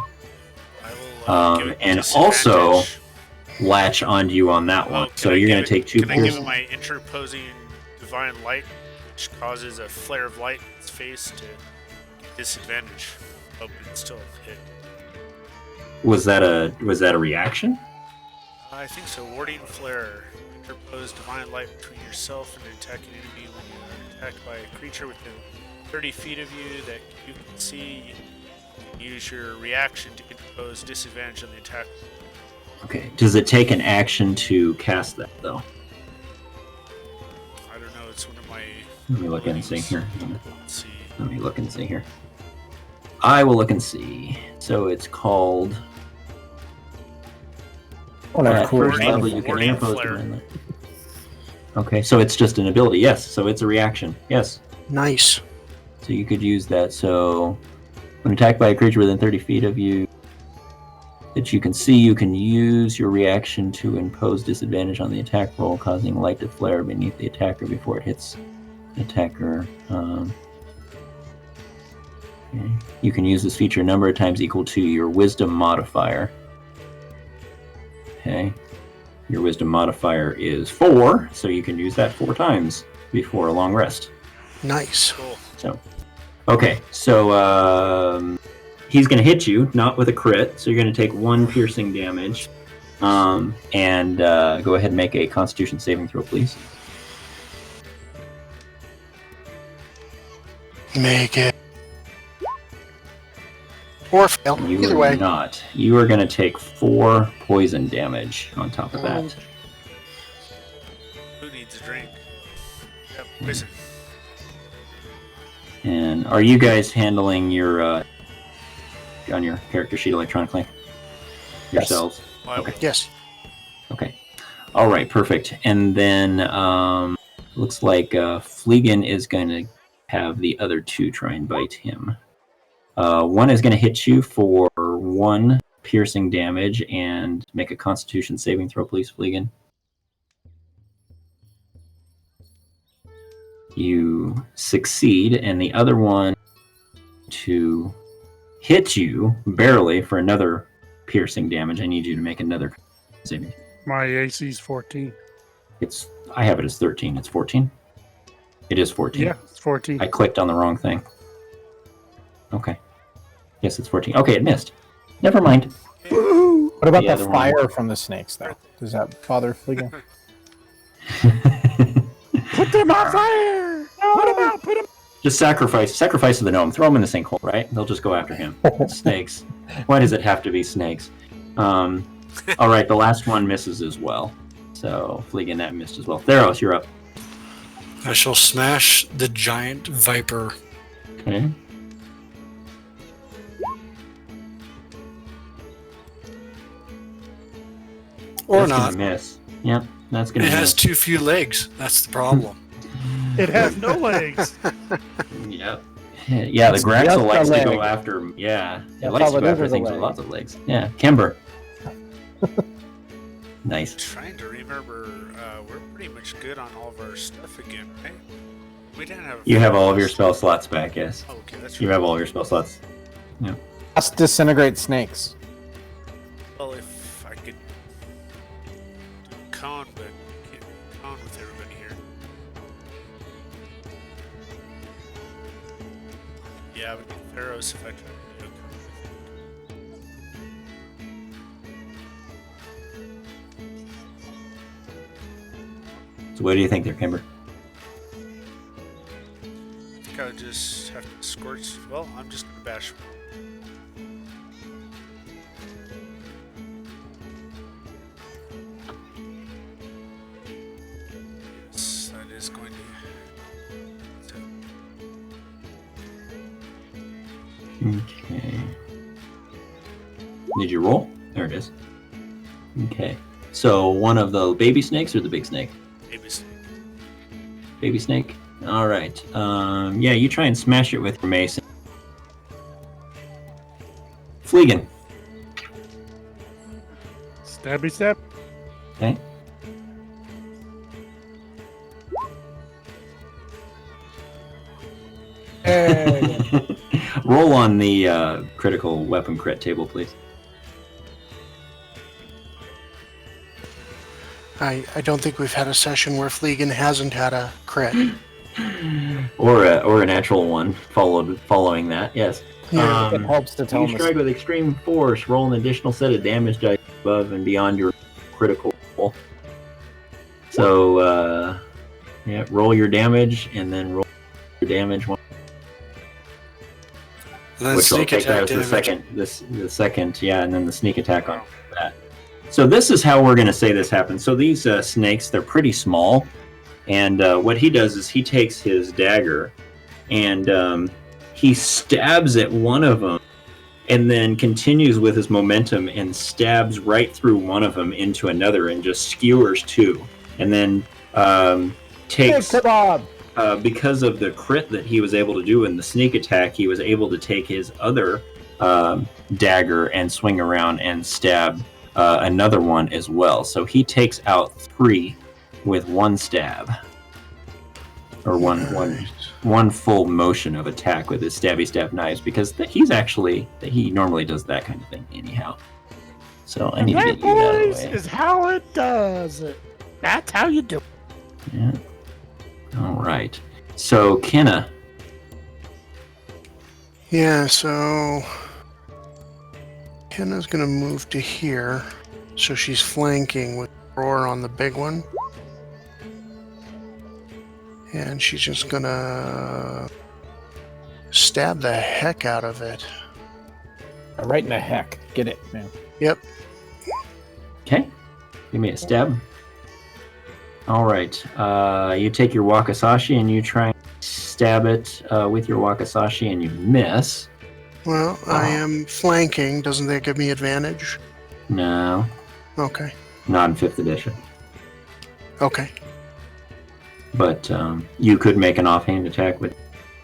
I will give it and disadvantage. also latch onto you on that one. Can So I you're give going to take 2 Can I give piercing. it my interposing divine light, which causes a flare of light in its face to get disadvantage? Oh, but it's still a hit. Was that a reaction? I think so. Warding flare. Interpose divine light between yourself and an attacking enemy when you are attacked by a creature within 30 feet of you that you can see. Use your reaction to interpose disadvantage on the attack. Okay. Does it take an action to cast that though? I don't know. It's one of my. Let me look and see here. Let's see. Let me look and see here. I will look and see. So it's called. What a cool first Warding- level, you can Warding impose flare. divine light. Okay, so it's just an ability. Yes, so it's a reaction. Yes. Nice. So you could use that. So when attacked by a creature within 30 feet of you, that you can see, you can use your reaction to impose disadvantage on the attack roll, causing light to flare beneath the attacker before it hits the attacker. Okay. You can use this feature a number of times equal to your wisdom modifier. Okay. Your wisdom modifier is 4, so you can use that 4 times before a long rest. Nice. Cool. So, okay, so he's going to hit you, not with a crit, so you're going to take 1 piercing damage. And go ahead and make a Constitution saving throw, please. Make it. Or fail. You Either are way. not. You are going to take 4 poison damage on top of that. Who needs a drink? Yep, poison. And are you guys handling your on your character sheet electronically? Yourselves? Why Okay. Yes. Okay. All right, perfect. And then looks like Fleegan is going to have the other 2 try and bite him. One is going to hit you for 1 piercing damage and make a Constitution saving throw, please, Fleegan. You succeed, and the other one to hit you barely for another piercing damage. I need you to make another saving. My AC's 14. I have it as 13. It's 14. It is 14. Yeah, it's 14. I clicked on the wrong thing. Okay. Yes, it's 14. Okay, it missed. Never mind. What about The the other one. fire from the snakes, though? Does that bother Fleegan? Put them on fire! Put them. Just sacrifice to the gnome. Throw him in the sinkhole, right? They'll just go after him. Snakes. Why does it have to be snakes? All right, the last one misses as well. So, Fleegan, that missed as well. Theros, you're up. I shall smash the giant viper. Okay. Or That's not. gonna miss. Yep, that's It gonna has miss. too few legs. That's the problem. It has no legs. Yep. Yeah, the It's Graxel just a likes to go leg. after. Yeah, it That's likes all to it go is after is a things with leg. lots of legs. Yeah, Kimber. Nice. Trying to remember, we're pretty much good on all of our stuff again, right? We didn't have. You have all of your spell slots back. Yes, Oh, okay, that's you right. have all of your spell slots. Let's disintegrate snakes. Well, if I could do a con, but can't do a con with everybody here. Yeah, I would be Theros if I tried to do a con. So, what do you think there, Kimber? I think I would just have to scorch. Well, I'm just gonna bash. Yes, that is going to. Okay. Did you roll? There it is. Okay. So, one of the baby snakes or the big snake? Maybe snake. Baby snake. All right. Yeah, you try and smash it with your mace. Fleegan. Stabby stab. Okay. Hey. Roll on the critical weapon crit table, please. I don't think we've had a session where Fleegan hasn't had a crit. Or a natural one following that. Yes. Yeah, it helps to tell You them. strike with extreme force. Roll an additional set of damage dice above and beyond your critical roll. So, yeah, roll your damage and then roll your damage one. And then Which will sneak take that attack as the damage. second, the second, yeah, and then the sneak attack on that. So this is how we're going to say this happens. So these snakes, they're pretty small, and what he does is he takes his dagger and he stabs at one of them, and then continues with his momentum and stabs right through one of them into another, and just skewers 2, and then takes. Hey, kebab! Because of the crit that he was able to do in the sneak attack, he was able to take his other dagger and swing around and stab another one as well. So he takes out 3 with 1 stab, or one full motion of attack with his stabby stab knives, because he normally does that kind of thing anyhow. So I need to get you out of the way. Is how it does it. That's how you do it. Yeah. All right. So Kenna. Yeah, so Kenna's gonna move to here, so she's flanking with Roar on the big one. And she's just gonna stab the heck out of it. Right in the heck. Get it, man. Yep. Okay. Give me a stab. All right. You take your wakizashi and you try and stab it with your wakizashi and you miss. Well, I am flanking. Doesn't that give me advantage? No. Okay. Not in 5th edition. Okay. But you could make an offhand attack with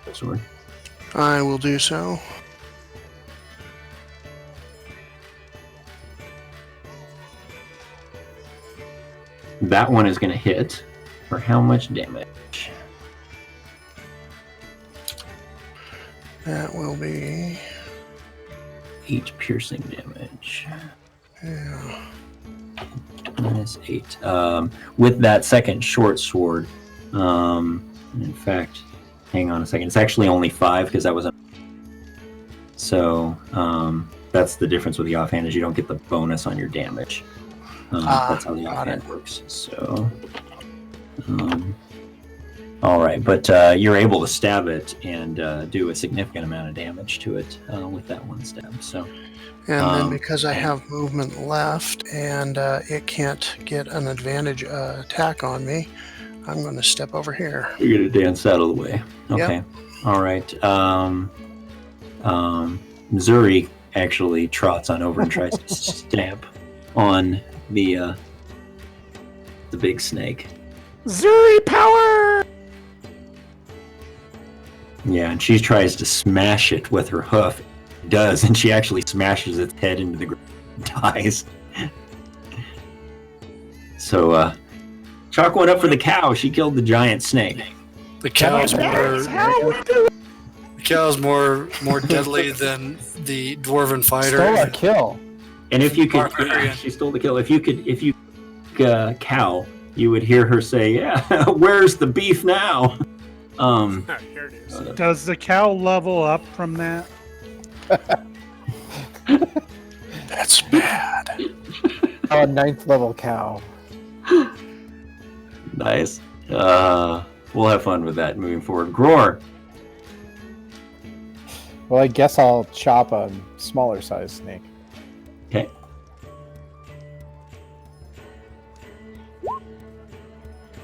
the sword. I will do so. That one is going to hit. For how much damage? That will be 8 piercing damage. Yeah. Minus 8. With that second short sword, in fact, hang on a second. It's actually only 5 because that was a. So that's the difference with the offhand, is you don't get the bonus on your damage. That's how the offhand works. So, all right, but you're able to stab it and do a significant amount of damage to it with that one stab. So, and then because I have movement left and it can't get an advantage attack on me, I'm going to step over here. You're going to dance out of the way. Okay. Yep. All right. Zuri actually trots on over and tries to stamp on the big snake. Zuri power! Yeah, and she tries to smash it with her hoof. It does, and she actually smashes its head into the ground and dies. So, chalk one up for the cow. She killed the giant snake. The cow's That's how we do it. The cow's more deadly than the dwarven fighter. Stole a kill. And if you could, Barbarian. she stole the kill. If you cow, you would hear her say, "Yeah, where's the beef now?" Here it is. Does the cow level up from that? That's bad. A 9th level cow. Nice. We'll have fun with that moving forward. Gror. Well, I guess I'll chop a smaller size snake. Okay.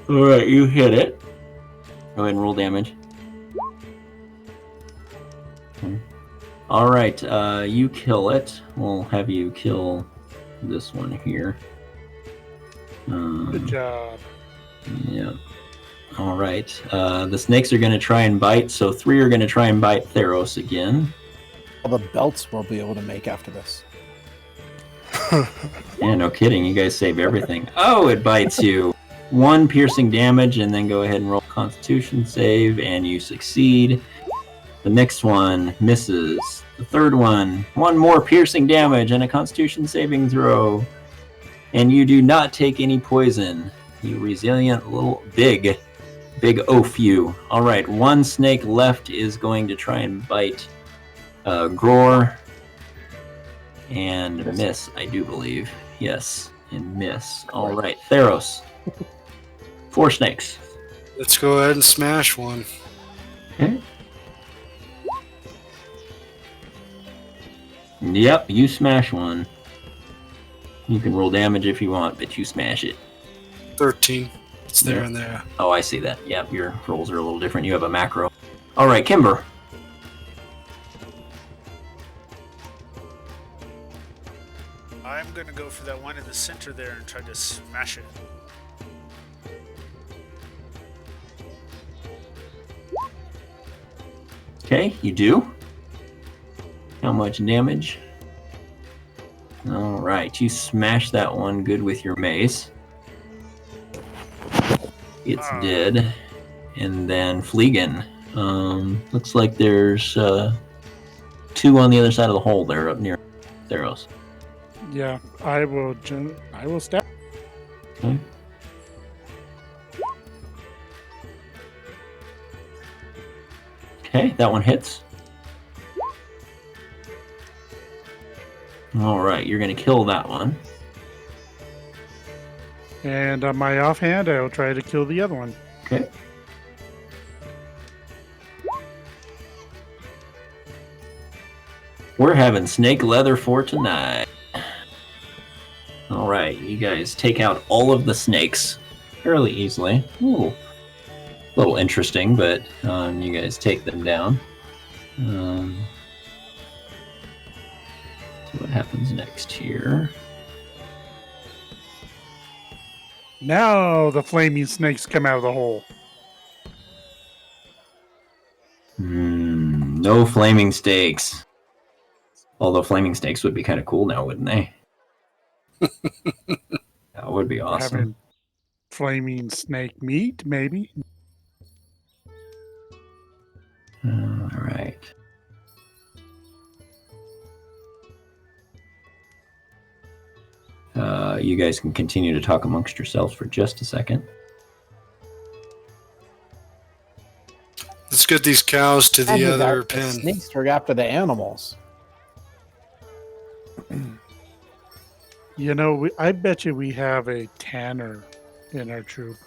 All right, you hit it. Go ahead and roll damage. Okay. All right, you kill it. We'll have you kill this one here. Good job. Yeah. All right. The snakes are going to try and bite, so 3 are going to try and bite Theros again. All the belts we'll be able to make after this. Yeah, no kidding. You guys save everything. Oh, it bites you. 1 piercing damage, and then go ahead and roll Constitution save, and you succeed. The next one misses. The third one, 1 more piercing damage and a Constitution saving throw. And you do not take any poison. You resilient little big oaf you. All right, 1 snake left is going to try and bite Gror. And miss, I do believe. Yes, and miss. All right, Theros. 4 snakes. Let's go ahead and smash one. Okay. Yep, you smash one. You can roll damage if you want, but you smash it. 13. It's there and there. Oh, I see that. Yep, your rolls are a little different. You have a macro. All right, Kimber. I'm gonna go for that one in the center there and try to smash it. Okay, you do. how much damage. All right, you smash that one good with your mace. It's dead. And then Fleegan. Looks like there's 2 on the other side of the hole there, up near Theros. Yeah, I will stab. Okay. Okay, that one hits. All right, you're going to kill that one. And on my offhand, I'll try to kill the other one. Okay. We're having snake leather for tonight. All right, you guys take out all of the snakes fairly easily. Ooh, a little interesting, but you guys take them down. See what happens next here. Now the flaming snakes come out of the hole. No flaming snakes. Although flaming snakes would be kind of cool now, wouldn't they? That would be awesome. Having flaming snake meat, maybe. All right. You guys can continue to talk amongst yourselves for just a second. Let's get these cows to the other The pen. snakes are after the animals. You know, I bet you we have a tanner in our troop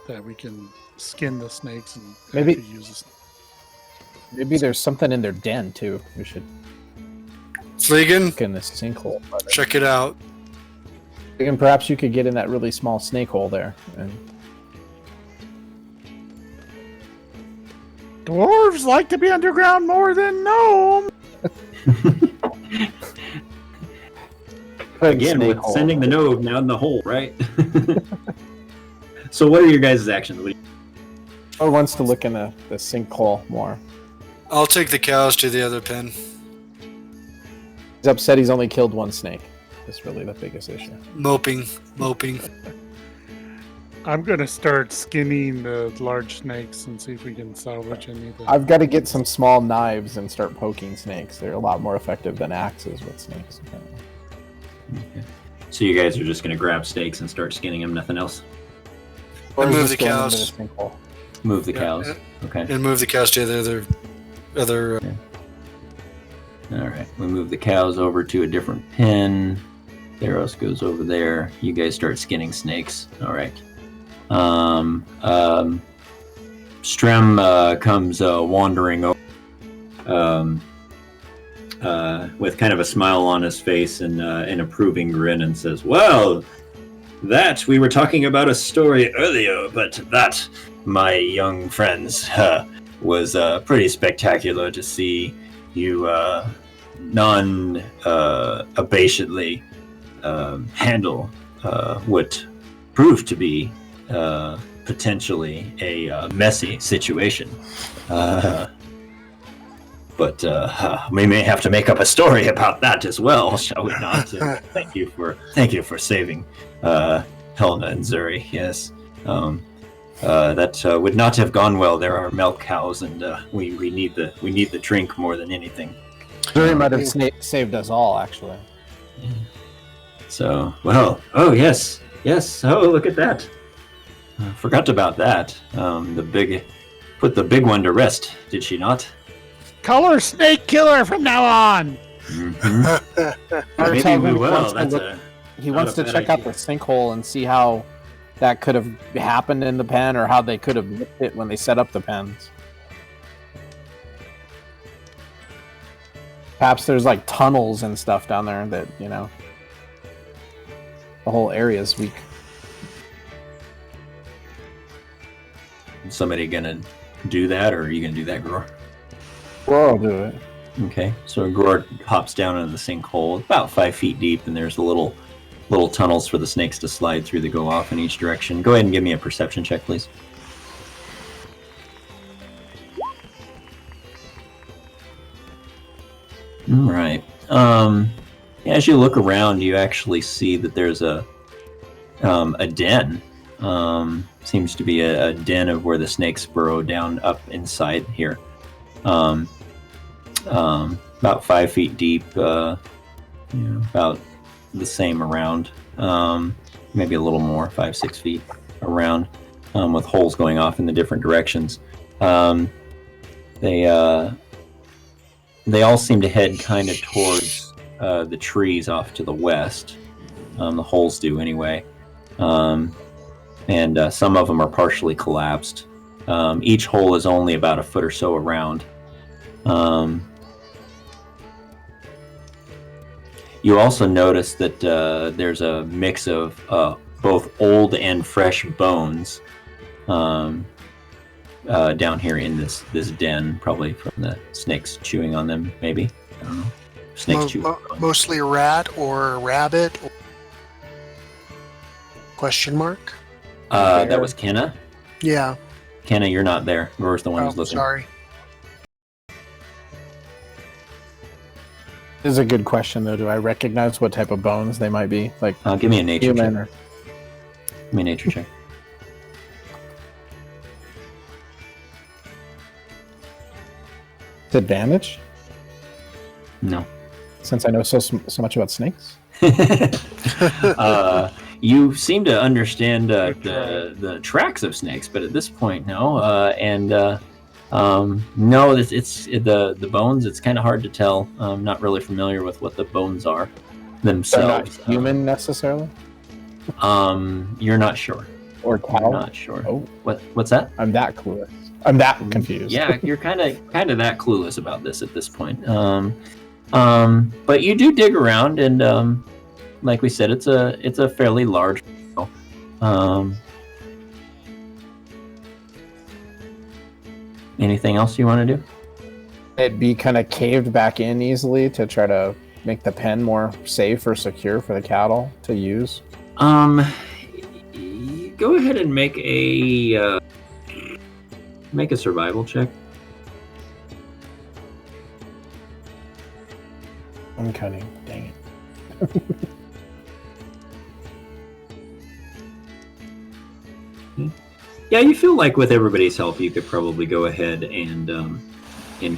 that we can skin the snakes and Maybe- actually use this. Maybe there's something in their den too. We should Fleegan, look in this sinkhole. check it out. And perhaps you could get in that really small snake hole there. And Dwarves like to be underground more than gnomes. Again, snake with hole. sending the node now in the hole, right? So what are your guys' actions? What do or wants to look in the sinkhole more. I'll take the cows to the other pen. He's upset he's only killed one snake. That's really the biggest issue. Moping. I'm gonna start skinning the large snakes and see if we can salvage any of them. I've got to get some small knives and start poking snakes. They're a lot more effective than axes with snakes. Apparently. Okay. So you guys are just going to grab snakes and start skinning them, nothing else? Or And is move this the going cows. into the sinkhole? Move the Yeah, cows. Okay. And move the cows to the other. All right. We move the cows over to a different pen. Theros goes over there. You guys start skinning snakes. All right. Strem comes wandering over with kind of a smile on his face and an approving grin and says, "Well, that we were talking about a story earlier, but that, my young friends, was pretty spectacular to see you non-abashedly handle what proved to be potentially a messy situation. But we may have to make up a story about that as well, shall we not? Thank you for saving Helena and Zuri. Yes, that would not have gone well. There are milk cows, and we need the drink more than anything. Zuri might have saved us all, actually. So, well, oh yes, oh look at that. Forgot about that. Put the big one to rest, did she not? Color snake killer from now on. Mm-hmm. Maybe Tell we him will. He wants to check out the sinkhole and see how that could have happened in the pen, or how they could have nipped it when they set up the pens. Perhaps there's like tunnels and stuff down there that, the whole area is weak. Somebody gonna do that, or are you gonna do that, Gror? Well, I'll do it. Okay, so Gror hops down into the sinkhole, about 5 feet deep, and there's little tunnels for the snakes to slide through that go off in each direction. Go ahead and give me a perception check, please. All right. As you look around, you actually see that there's a den. Seems to be a den of where the snakes burrow down up inside here. About 5 feet deep, about the same around, maybe a little more, 5-6 feet around, with holes going off in the different directions. They all seem to head kind of towards the trees off to the west. The holes do anyway. And some of them are partially collapsed. Each hole is only about a foot or so around. You also notice that there's a mix of both old and fresh bones down here in this den, probably from the snakes chewing on them, maybe. I don't know. Snakes chewing. Mostly a rat or a rabbit? Or... Question mark? That was Kenna. Yeah. Kenna, you're not there. Roar's the one who's looking. Sorry. This is a good question, though. Do I recognize what type of bones they might be? Like, Give me a nature human check. or... Give me a nature check. Advantage? No. Since I know so much about snakes? You seem to understand the tracks of snakes, but at this point, no. No, it's the bones. It's kind of hard to tell. I'm not really familiar with what the bones are themselves. They're not human necessarily? You're not sure. Or cow? You're not sure. Oh. What's that? I'm that clueless. I'm that confused. Yeah, you're kind of that clueless about this at this point. But you do dig around, and like we said, it's a fairly large. Anything else you want to do? It'd be kind of caved back in easily to try to make the pen more safe or secure for the cattle to use. Go ahead and make a survival check. I'm cutting. Dang it. Yeah, you feel like with everybody's help, you could probably go ahead and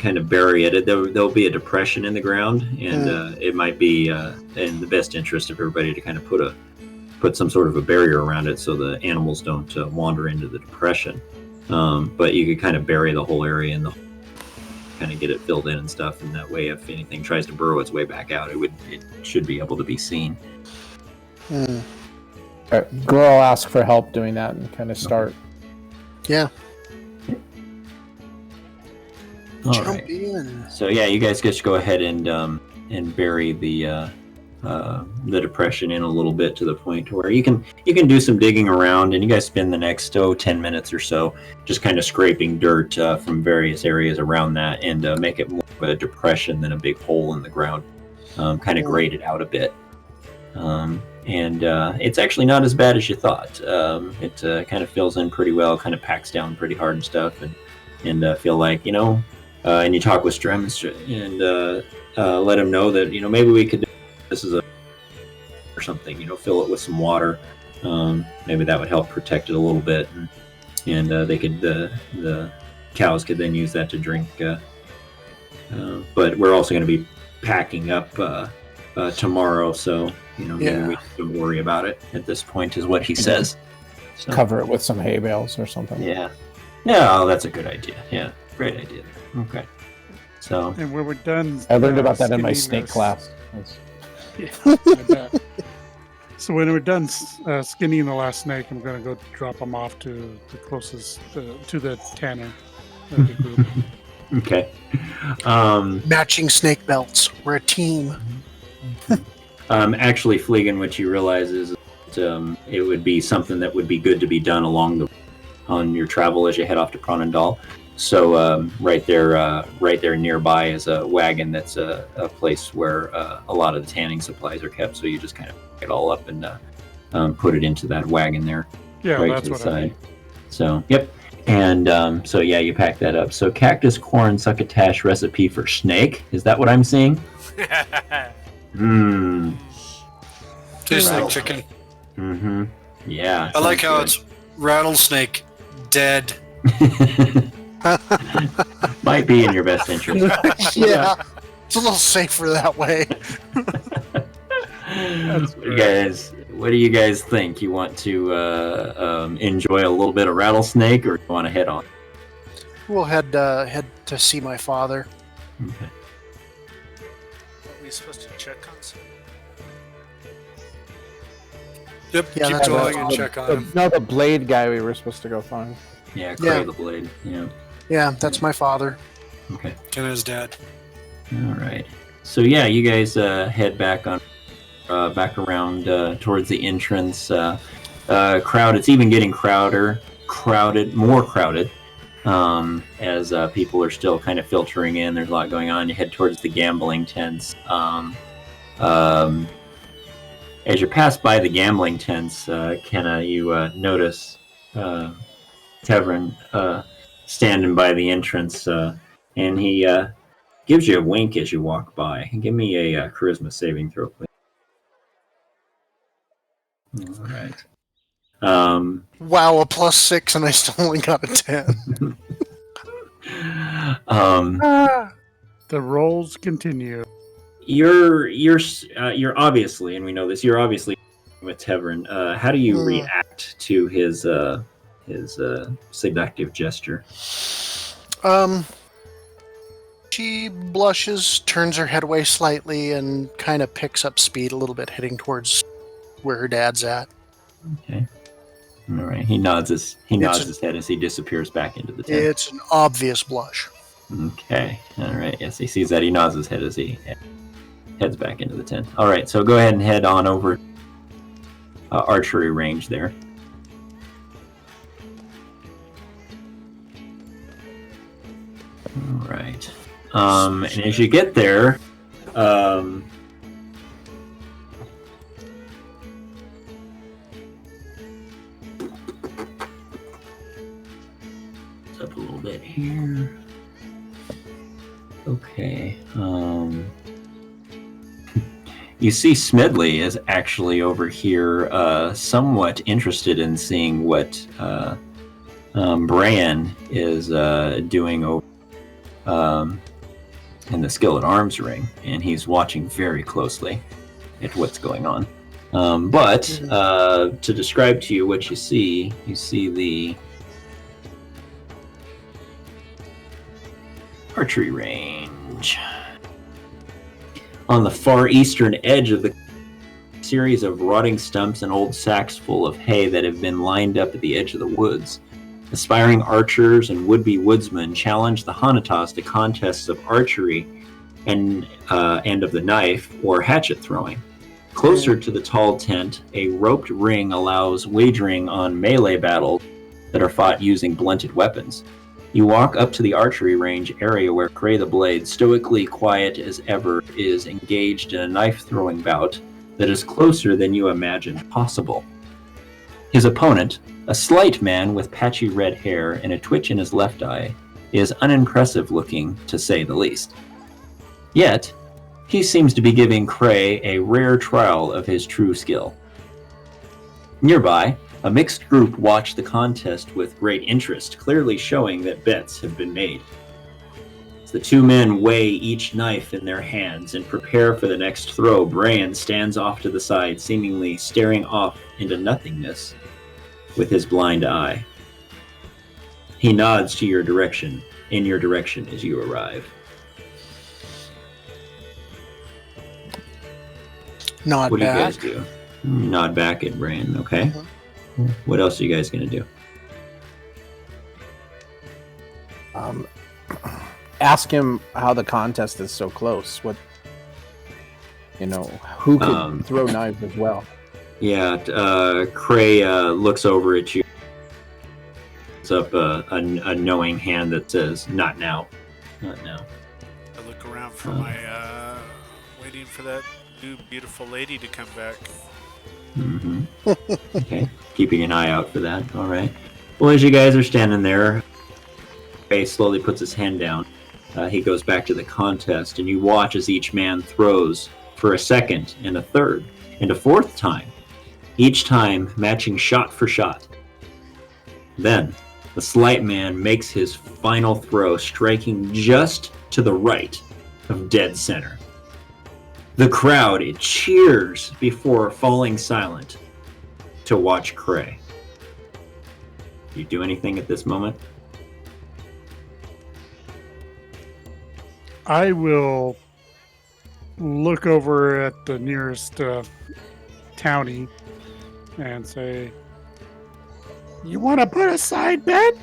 kind of bury it. There'll be a depression in the ground, and it might be in the best interest of everybody to kind of put some sort of a barrier around it so the animals don't wander into the depression. But you could kind of bury the whole area and kind of get it filled in and stuff, and that way, if anything tries to burrow its way back out, it should be able to be seen. Girl will ask for help doing that and kind of start. Yeah. All Jump right. in. So yeah, you guys just go ahead and bury the depression in a little bit to the point where you can do some digging around, and you guys spend the next 10 minutes or so just kind of scraping dirt from various areas around that, and make it more of a depression than a big hole in the ground. Kind of grade it out a bit. And it's actually not as bad as you thought. It kind of fills in pretty well, kind of packs down pretty hard and stuff, and feel like, and you talk with Strem and let him know that, maybe we could do this as a or something, fill it with some water. Maybe that would help protect it a little bit, and they could the cows could then use that to drink. But we're also going to be packing up tomorrow, so maybe we don't worry about it at this point, is what he says. So, Cover it with some hay bales or something. yeah, that's a good idea. Yeah, great idea. Okay, so And when we're done, I learned about that in my skinning snake this- class. Yeah, I bet. So when we're done skinning the last snake, I'm going to go drop them off to the closest to the tanner of the group. okay. Matching snake belts. We're a team. Actually, Fleegan, what you realize is that, it would be something that would be good to be done on your travel as you head off to Pronendal. So right there nearby is a wagon that's a place where a lot of the tanning supplies are kept. So you just kind of pick it all up and put it into that wagon there, Yeah, right that's to the what I side. mean. So yep, and so yeah, you pack that up. So cactus, corn, succotash recipe for snake. Is that what I'm seeing? Mmm. Tastes like Wow. chicken. Mm-hmm. Yeah. I like how sounds it's rattlesnake dead. good. Might be in your best interest. Yeah, it's a little safer that way. What do you guys think? You want to enjoy a little bit of rattlesnake, or you want to head on? We'll head to see my father. Okay. Are we supposed to check on something? Yep, Yeah, keep that's what I going and was- check on him. No, the blade guy we were supposed to go find. Yeah, Yeah. Cray the Blade. Yeah. Yeah, that's my father. Okay. And his dad. All right. So yeah, you guys head back back around towards the entrance. Crowd. It's even getting more crowded. As people are still kind of filtering in. There's a lot going on. You head towards the gambling tents. As you pass by the gambling tents, Kenna, you notice Tevrin standing by the entrance, and he gives you a wink as you walk by. Give me a charisma saving throw, please. All right. Wow, a +6, and I still only got a 10. The rolls continue. You're obviously, and we know this. You're obviously with Tevrin. How do you Hmm. react to his seductive gesture? She blushes, turns her head away slightly, and kind of picks up speed a little bit, heading towards where her dad's at. Okay. All right. He nods his head as he disappears back into the tent. It's an obvious blush. Okay. All right. Yes, he sees that. He nods his head as he heads back into the tent. All right. So go ahead and head on over archery range there. All right. And as you get there, up a little bit here. Okay. You see Smedley is actually over here, somewhat interested in seeing what Bran is doing over in the Skillet Arms ring, and he's watching very closely at what's going on. But to describe to you what you see the archery range. On the far eastern edge of the series of rotting stumps and old sacks full of hay that have been lined up at the edge of the woods, aspiring archers and would-be woodsmen challenge the Hanatas to contests of archery and of the knife or hatchet throwing. Closer to the tall tent, a roped ring allows wagering on melee battles that are fought using blunted weapons. You walk up to the archery range area where Cray the Blade, stoically quiet as ever, is engaged in a knife-throwing bout that is closer than you imagined possible. His opponent, a slight man with patchy red hair and a twitch in his left eye, is unimpressive looking, to say the least. Yet, he seems to be giving Cray a rare trial of his true skill. Nearby, a mixed group watch the contest with great interest, clearly showing that bets have been made. As the two men weigh each knife in their hands and prepare for the next throw, Bran stands off to the side, seemingly staring off into nothingness with his blind eye. He nods in your direction as you arrive. Nod What do you back. guys do? Nod back at Bran, okay? Mhm. What else are you guys going to do? Ask him how the contest is so close. What, who could throw knives as well? Yeah, Cray looks over at you. It's up a knowing hand that says, "Not now, not now." I look around for my, waiting for that new beautiful lady to come back. Mm-hmm. Okay, keeping an eye out for that. All right. Well, as you guys are standing there, Cray slowly puts his hand down he goes back to the contest, and you watch as each man throws for a second and a third and a fourth time, each time matching shot for shot. Then the slight man makes his final throw, striking just to the right of dead center. The crowd, it cheers before falling silent to watch Cray. Do you do anything at this moment? I will look over at the nearest townie and say, "You want to put a side bet?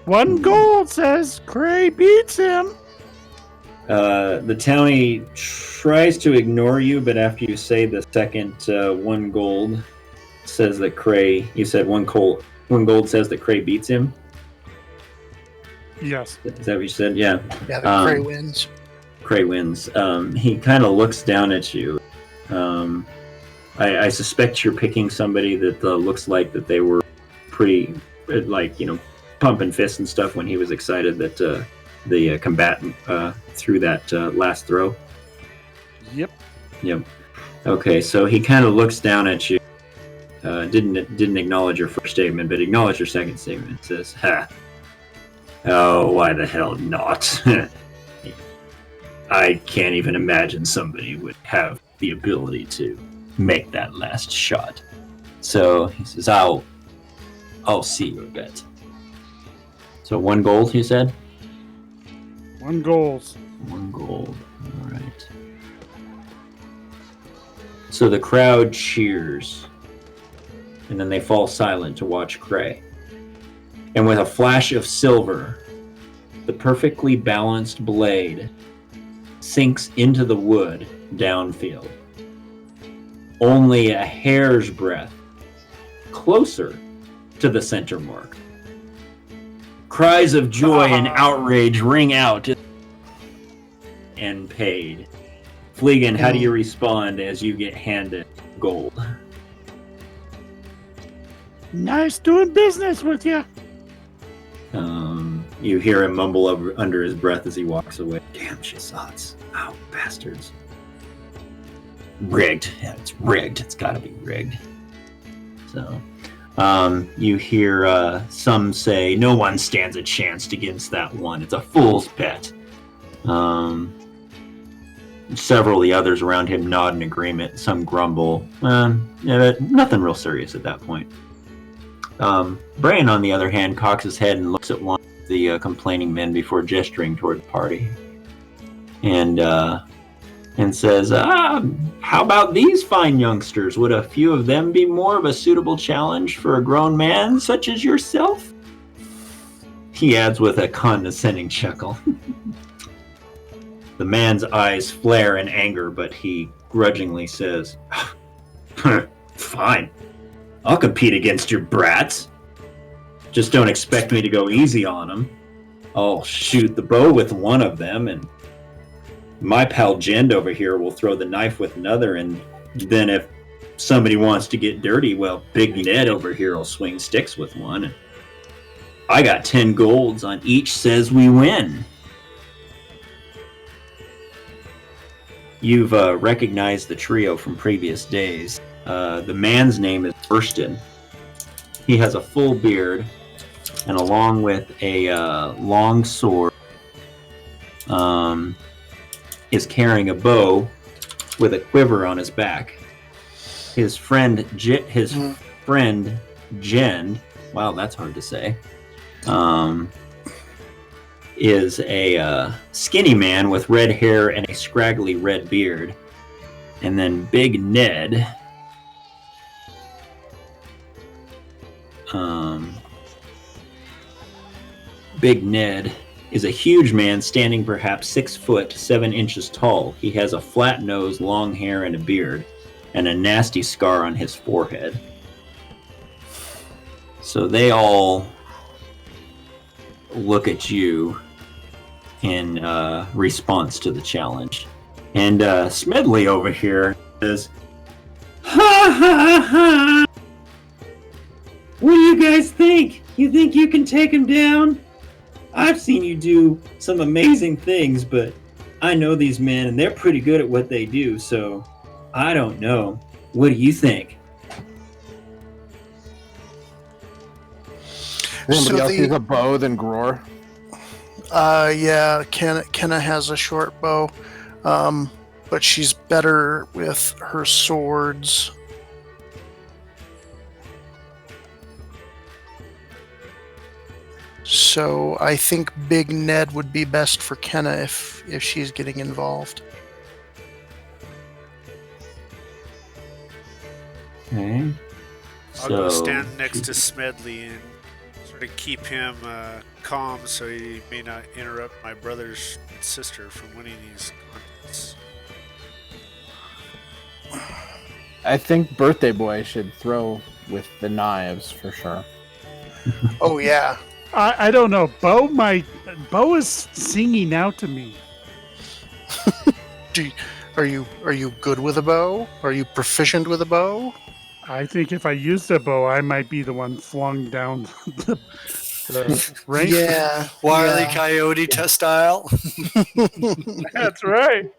1 gold says Cray beats him." The townie tries to ignore you, but after you say the second 1 gold says that Cray, you said 1 gold says that Cray beats him? Yes. Is that what you said? Yeah. Yeah, the Cray wins. Cray wins. He kind of looks down at you. I suspect you're picking somebody that looks like that they were pretty, pumping fists and stuff when he was excited that the combatant threw that last throw. Yep. Okay, so he kind of looks down at you. Didn't acknowledge your first statement, but acknowledged your second statement. Says, "Ha! Oh, why the hell not? I can't even imagine somebody would have the ability to make that last shot." So he says, I'll see you a bit. So 1 gold, you said? 1 gold. 1 gold. All right. So the crowd cheers, and then they fall silent to watch Cray. And with a flash of silver, the perfectly balanced blade sinks into the wood downfield. Only a hair's breadth closer to the center mark. Cries of joy and outrage ring out and paid. Fleegan, how do you respond as you get handed gold? Nice doing business with you. You hear him mumble under his breath as he walks away. Damn Shazats. Oh, bastards. Rigged. Yeah, it's rigged. It's gotta be rigged. So, you hear some say, no one stands a chance against that one. It's a fool's bet. Several of the others around him nod in agreement. Some grumble. Nothing real serious at that point. Brian, on the other hand, cocks his head and looks at one of the complaining men before gesturing toward the party. And says, how about these fine youngsters? Would a few of them be more of a suitable challenge for a grown man such as yourself? He adds with a condescending chuckle. The man's eyes flare in anger, but he grudgingly says, fine. I'll compete against your brats. Just don't expect me to go easy on them. I'll shoot the bow with one of them, and my pal Jend over here will throw the knife with another, and then if somebody wants to get dirty, well, Big Ned over here will swing sticks with one. And I got 10 golds on each says we win. You've recognized the trio from previous days. The man's name is Burston. He has a full beard, and along with a long sword, is carrying a bow with a quiver on his back. His friend Jend, wow, that's hard to say, is a skinny man with red hair and a scraggly red beard. And then Big Ned, is a huge man standing perhaps 6 foot 7 inches tall. He has a flat nose, long hair, and a beard, and a nasty scar on his forehead. So they all look at you in response to the challenge. And Smedley over here says, ha ha ha! What do you guys think? You think you can take him down? I've seen you do some amazing things, but I know these men, and they're pretty good at what they do, so I don't know. What do you think? Anybody else use a bow than Gror? Yeah, Kenna has a short bow, but she's better with her swords. So I think Big Ned would be best for Kenna if she's getting involved. Okay. I'll go stand next to Smedley and sort of keep him calm so he may not interrupt my brother's and sister from winning these contests. I think Birthday Boy should throw with the knives for sure. Oh yeah. I don't know. Bo is singing out to me. Are you good with a bow? Are you proficient with a bow? I think if I used a bow, I might be the one flung down the rank. Yeah. Wile E. Coyote style. That's right.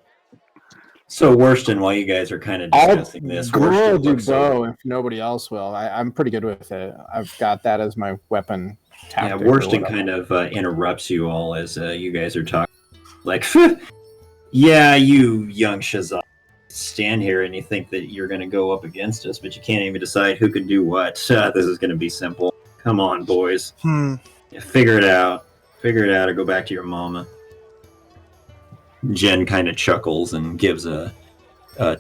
So, Worston, while you guys are kind of discussing this, Gror Worston will do looks bow over. if nobody else will. I'm pretty good with it. I've got that as my weapon Yeah, tactic. or Worston whatever. kind of interrupts you all as you guys are talking. Like, yeah, you young Shazam. Stand here and you think that you're going to go up against us, but you can't even decide who can do what. This is going to be simple. Come on, boys. Yeah, figure it out. Figure it out or go back to your mama. Jen kind of chuckles and gives a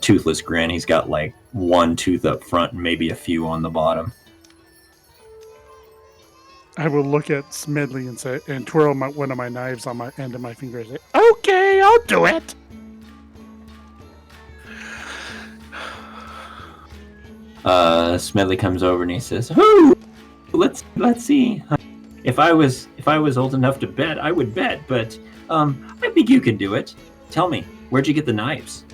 toothless grin. He's got like one tooth up front and maybe a few on the bottom. I will look at Smedley and say, and twirl one of my knives on my end of my finger and say, "Okay, I'll do it." Smedley comes over and he says, "Whoo! Let's see. If I was old enough to bet, I would bet. But I think you can do it. Tell me, where'd you get the knives?"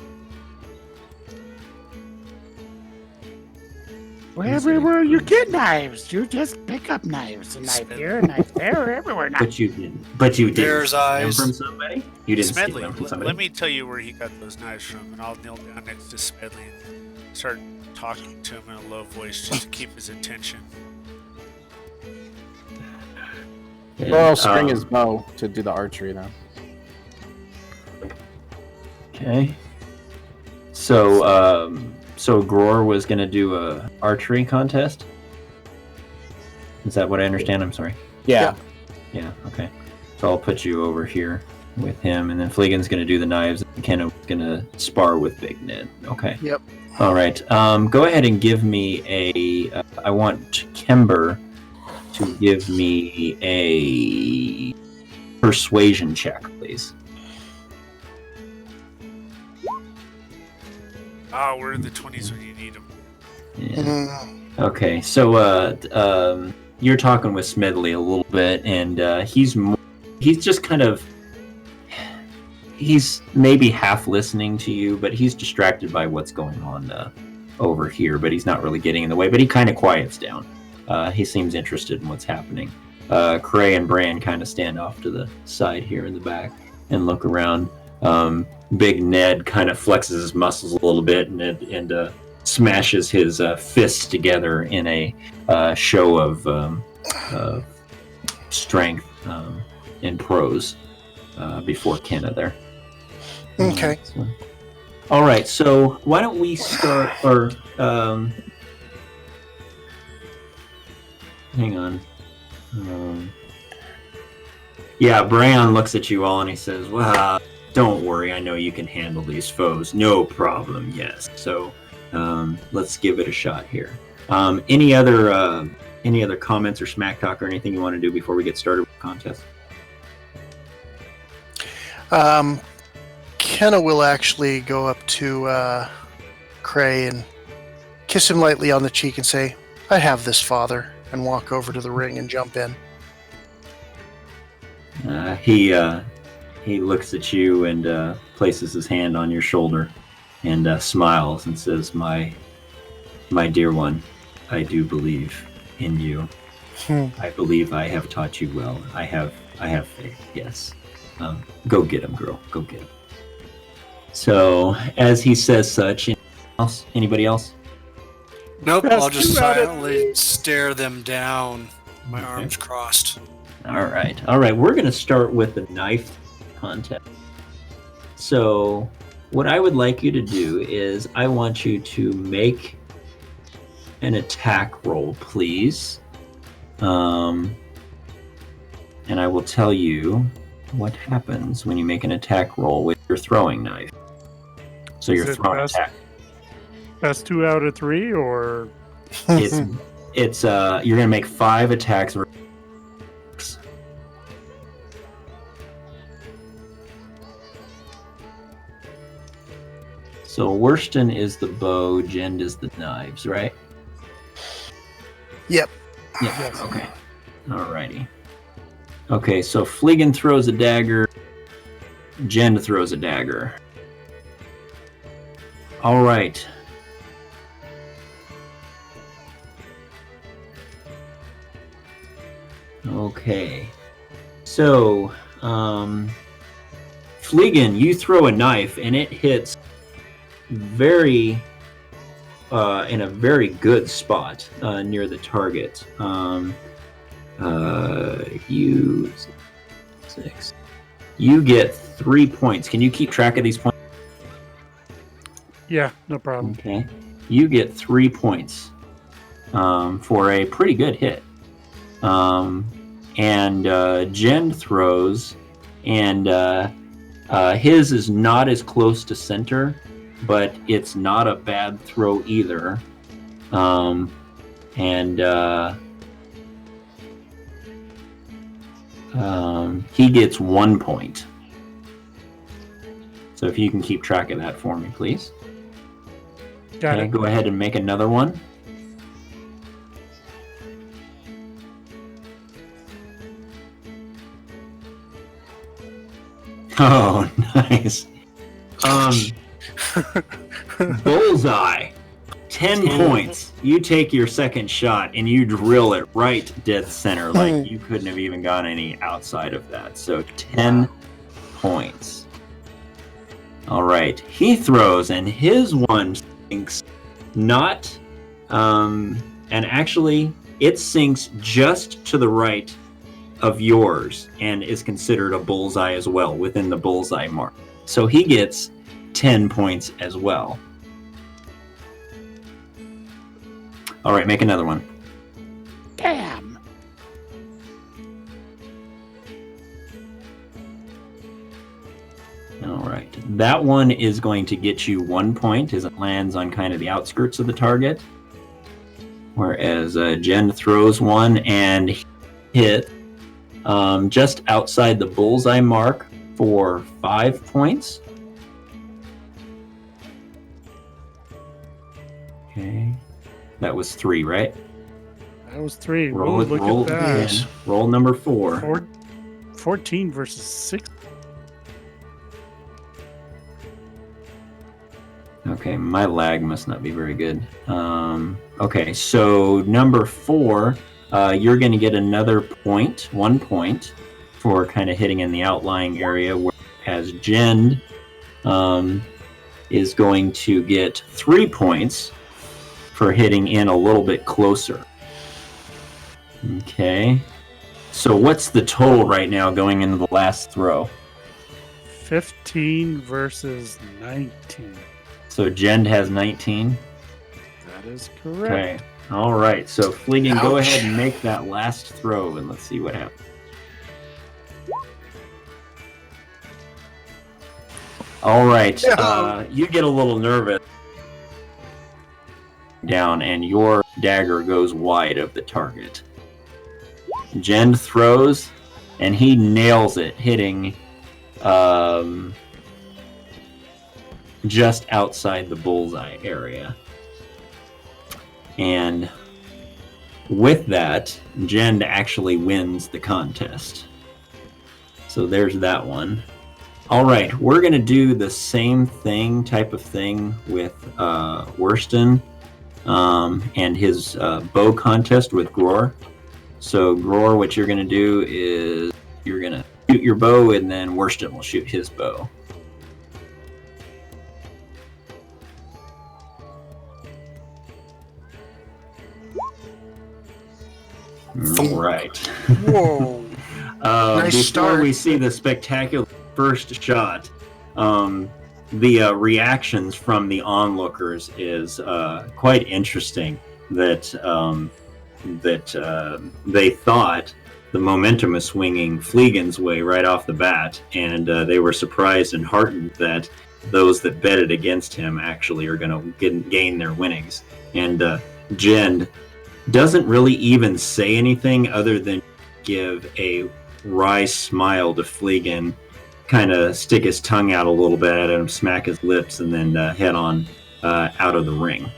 Everywhere you get knives, you just pick up knives. A knife here, a knife there, everywhere. But you didn't. But you didn't There's steal them eyes. from somebody. You didn't steal Smedley, them from somebody. let me tell you where he got those knives from, and I'll kneel down next to Smedley and start talking to him in a low voice just to keep his attention. Or I'll string his bow to do the archery though. Okay. So Gror was going to do a archery contest? Is that what I understand? I'm sorry. Yeah. Yeah, okay. So I'll put you over here with him, and then Fleegan's going to do the knives, and Kenna's going to spar with Big Ned. Okay. Yep. All right. Go ahead and give me I want Kember to give me a persuasion check, please. Ah, we're in the 20s when you need them. Yeah. Okay, so you're talking with Smedley a little bit, and he's just kind of, he's maybe half listening to you, but he's distracted by what's going on over here, but he's not really getting in the way, but he kind of quiets down. He seems interested in what's happening. Cray and Bran kind of stand off to the side here in the back and look around. Big Ned kind of flexes his muscles a little bit and smashes his fists together in a show of strength and prose before Kenna there. Okay. All right, so why don't we start, or hang on. Yeah, Bran looks at you all and he says, "Well, don't worry, I know you can handle these foes. No problem, yes. So let's give it a shot here. Any other comments or smack talk or anything you want to do before we get started with the contest?" Kenna will actually go up to Cray and kiss him lightly on the cheek and say, "I have this, father," and walk over to the ring and jump in. He looks at you and places his hand on your shoulder and smiles and says, my dear one, I do believe in you. I believe I have taught you well. I have I have faith. Yes. Go get him, girl. Go get him. So, as he says such, anybody else? Nope, That's I'll just 2 out of silently stare them down, my arms crossed. All right. We're going to start with the knife contest. So, what I would like you to do is I want you to make an attack roll, please. And I will tell you what happens when you make an attack roll with your throwing knife. So Is your it throwing best? attack. That's 2 out of 3, or It's you're gonna make 5 attacks. So Worston is the bow, Jend is the knives, right? Yep. Yeah. Yes. Okay. Alrighty. Okay, so Fleegan throws a dagger. Jend throws a dagger. All right. Okay. So, Fleegan, you throw a knife and it hits in a very good spot near the target. You get 3 points. Can you keep track of these points? yeah, no problem. Okay. You get 3 points for a pretty good hit. And Jend throws, and his is not as close to center, but it's not a bad throw either. He gets 1 point. So if you can keep track of that for me, please. Got Okay, it. go ahead and make another one. Oh, nice. Bullseye. 10 points. You take your second shot and you drill it right dead center. Like you couldn't have even gone any outside of that. So 10 points. All right. He throws and his one sinks not, and actually it sinks just to the right of yours and is considered a bullseye as well within the bullseye mark. So he gets 10 points as well. All right, make another one. Damn. All right. That one is going to get you 1 point as it lands on kind of the outskirts of the target. Whereas Jen throws one and hit just outside the bullseye mark for 5 points. Okay. That was 3, right? That was 3. Roll Ooh, it. look Roll at that. again. Roll number 4. 14 versus 6. Okay, my lag must not be very good. Okay, so number 4, you're going to get another point, 1 point, for kind of hitting in the outlying area, whereas Jend is going to get 3 points for hitting in a little bit closer. Okay, so what's the total right now going into the last throw? 15 versus 19. So Jend has 19. That is correct. Okay. All right. So Fleegan, go Ouch. ahead and make that last throw, and let's see what happens. All right. You get a little nervous down, and your dagger goes wide of the target. Jend throws, and he nails it, hitting just outside the bullseye area. And with that, Jend actually wins the contest. So there's that one. All right, we're going to do the same type of thing with Worston and his bow contest with Gror. So Gror, what you're going to do is you're going to shoot your bow, and then Worston will shoot his bow. All right. Whoa. Nice Before start. we see the spectacular first shot, the reactions from the onlookers is quite interesting. That they thought the momentum was swinging Fleegan's way right off the bat, and they were surprised and heartened that those that betted against him actually are going to gain their winnings. And Jen doesn't really even say anything other than give a wry smile to Fleegan, kind of stick his tongue out a little bit at him, smack his lips, and then head on out of the ring.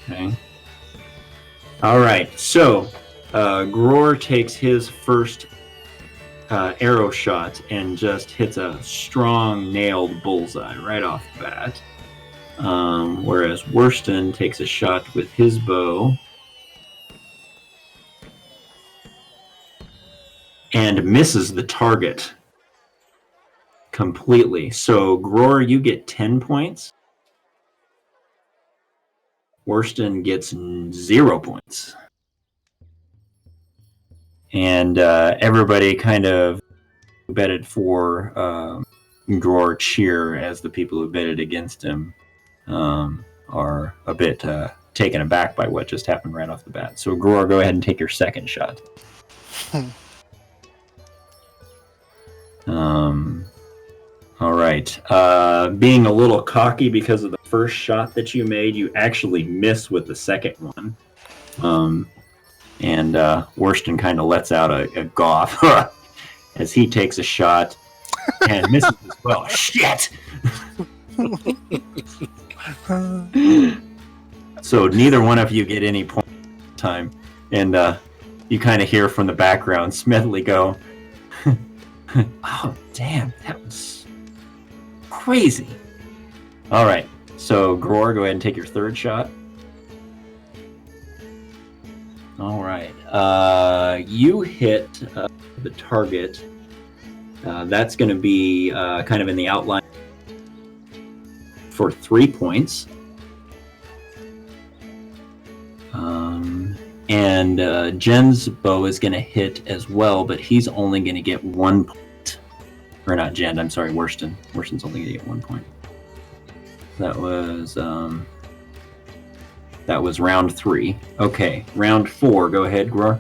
Okay. All right, so Gror takes his first arrow shot and just hits a strong nailed bullseye right off the bat. Whereas Worston takes a shot with his bow and misses the target completely. So Gror, you get 10 points. Worston gets 0 points. And everybody kind of betted for Gror cheer, as the people who betted against him are a bit taken aback by what just happened right off the bat. So Gror, go ahead and take your second shot. All right. Being a little cocky because of the first shot that you made, you actually miss with the second one. And Worston kind of lets out a gawk as he takes a shot and misses as well. Shit! So neither one of you get any point time. And you kind of hear from the background Smedley go, oh, damn, that was crazy. All right, so Gror, go ahead and take your third shot. All right, you hit the target. That's going to be kind of in the outline for 3 points. And Jen's bow is going to hit as well, but he's only going to get 1 point. Or not Jen, I'm sorry, Worston. Worston's only going to get 1 point. That was round 3. Okay, round 4. Go ahead, Gror.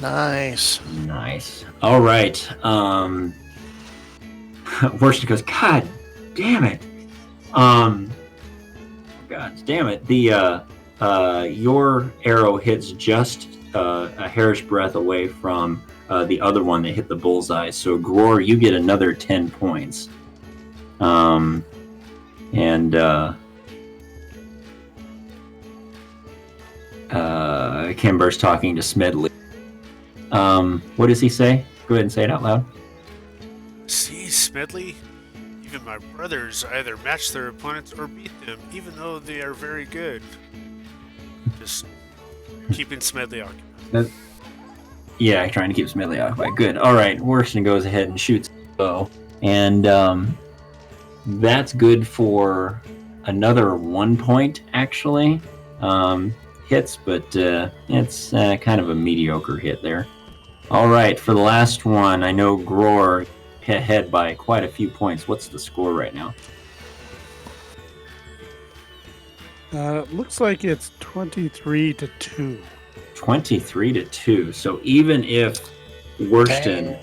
Nice. Nice. All right. Worston goes, God damn it. God damn it. The your arrow hits just a hair's breadth away from the other one that hit the bullseye. So Gror, you get another 10 points. Kimber's talking to Smedley. What does he say? Go ahead and say it out loud. See, Smedley? Even my brothers either match their opponents or beat them, even though they are very good. Just keeping Smedley occupied. Yeah, trying to keep Smedley occupied. Good. All right, Worston goes ahead and shoots his bow. And that's good for another 1 point, actually. Hits, but it's kind of a mediocre hit there. All right, for the last one, I know Gror hit ahead by quite a few points. What's the score right now? Looks like it's 23-2. 23-2. So even if Worston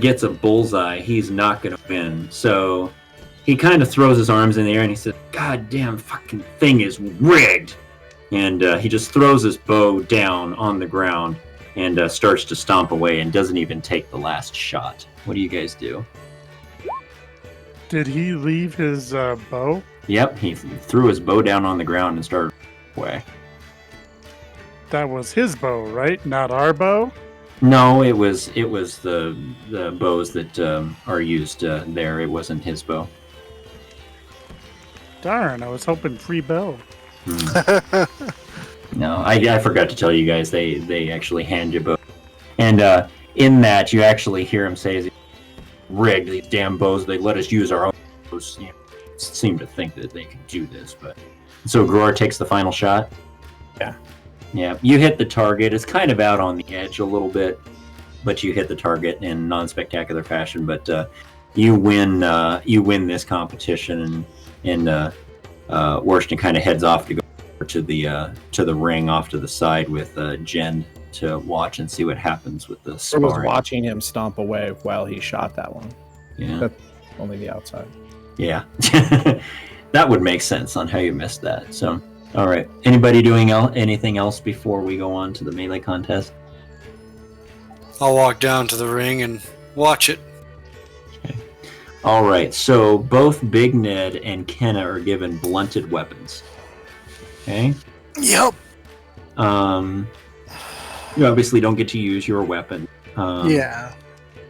gets a bullseye, he's not going to win. So he kind of throws his arms in the air and he says, God damn fucking thing is rigged. And he just throws his bow down on the ground and starts to stomp away and doesn't even take the last shot. What do you guys do? Did he leave his bow? Yep, he threw his bow down on the ground and started away. That was his bow, right? Not our bow? No, it was the bows that are used there. It wasn't his bow. Darn, I was hoping free bow. No, I forgot to tell you guys. They actually hand you both, and in that you actually hear him say, "Rigged, these damn bows. They let us use our own bows." You know, seem to think that they could do this, but so Gror takes the final shot. Yeah, you hit the target. It's kind of out on the edge a little bit, but you hit the target in non-spectacular fashion. But you win. You win this competition, and Worston kind of heads off to go to the ring off to the side with Jen to watch and see what happens with the I was sparring. watching him stomp away while he shot that one. Yeah, That's only the outside. yeah, that would make sense on how you missed that. So, all right. Anybody doing anything else before we go on to the melee contest? I'll walk down to the ring and watch it. All right. So both Big Ned and Kenna are given blunted weapons. Okay. Yep. You obviously don't get to use your weapon. Yeah.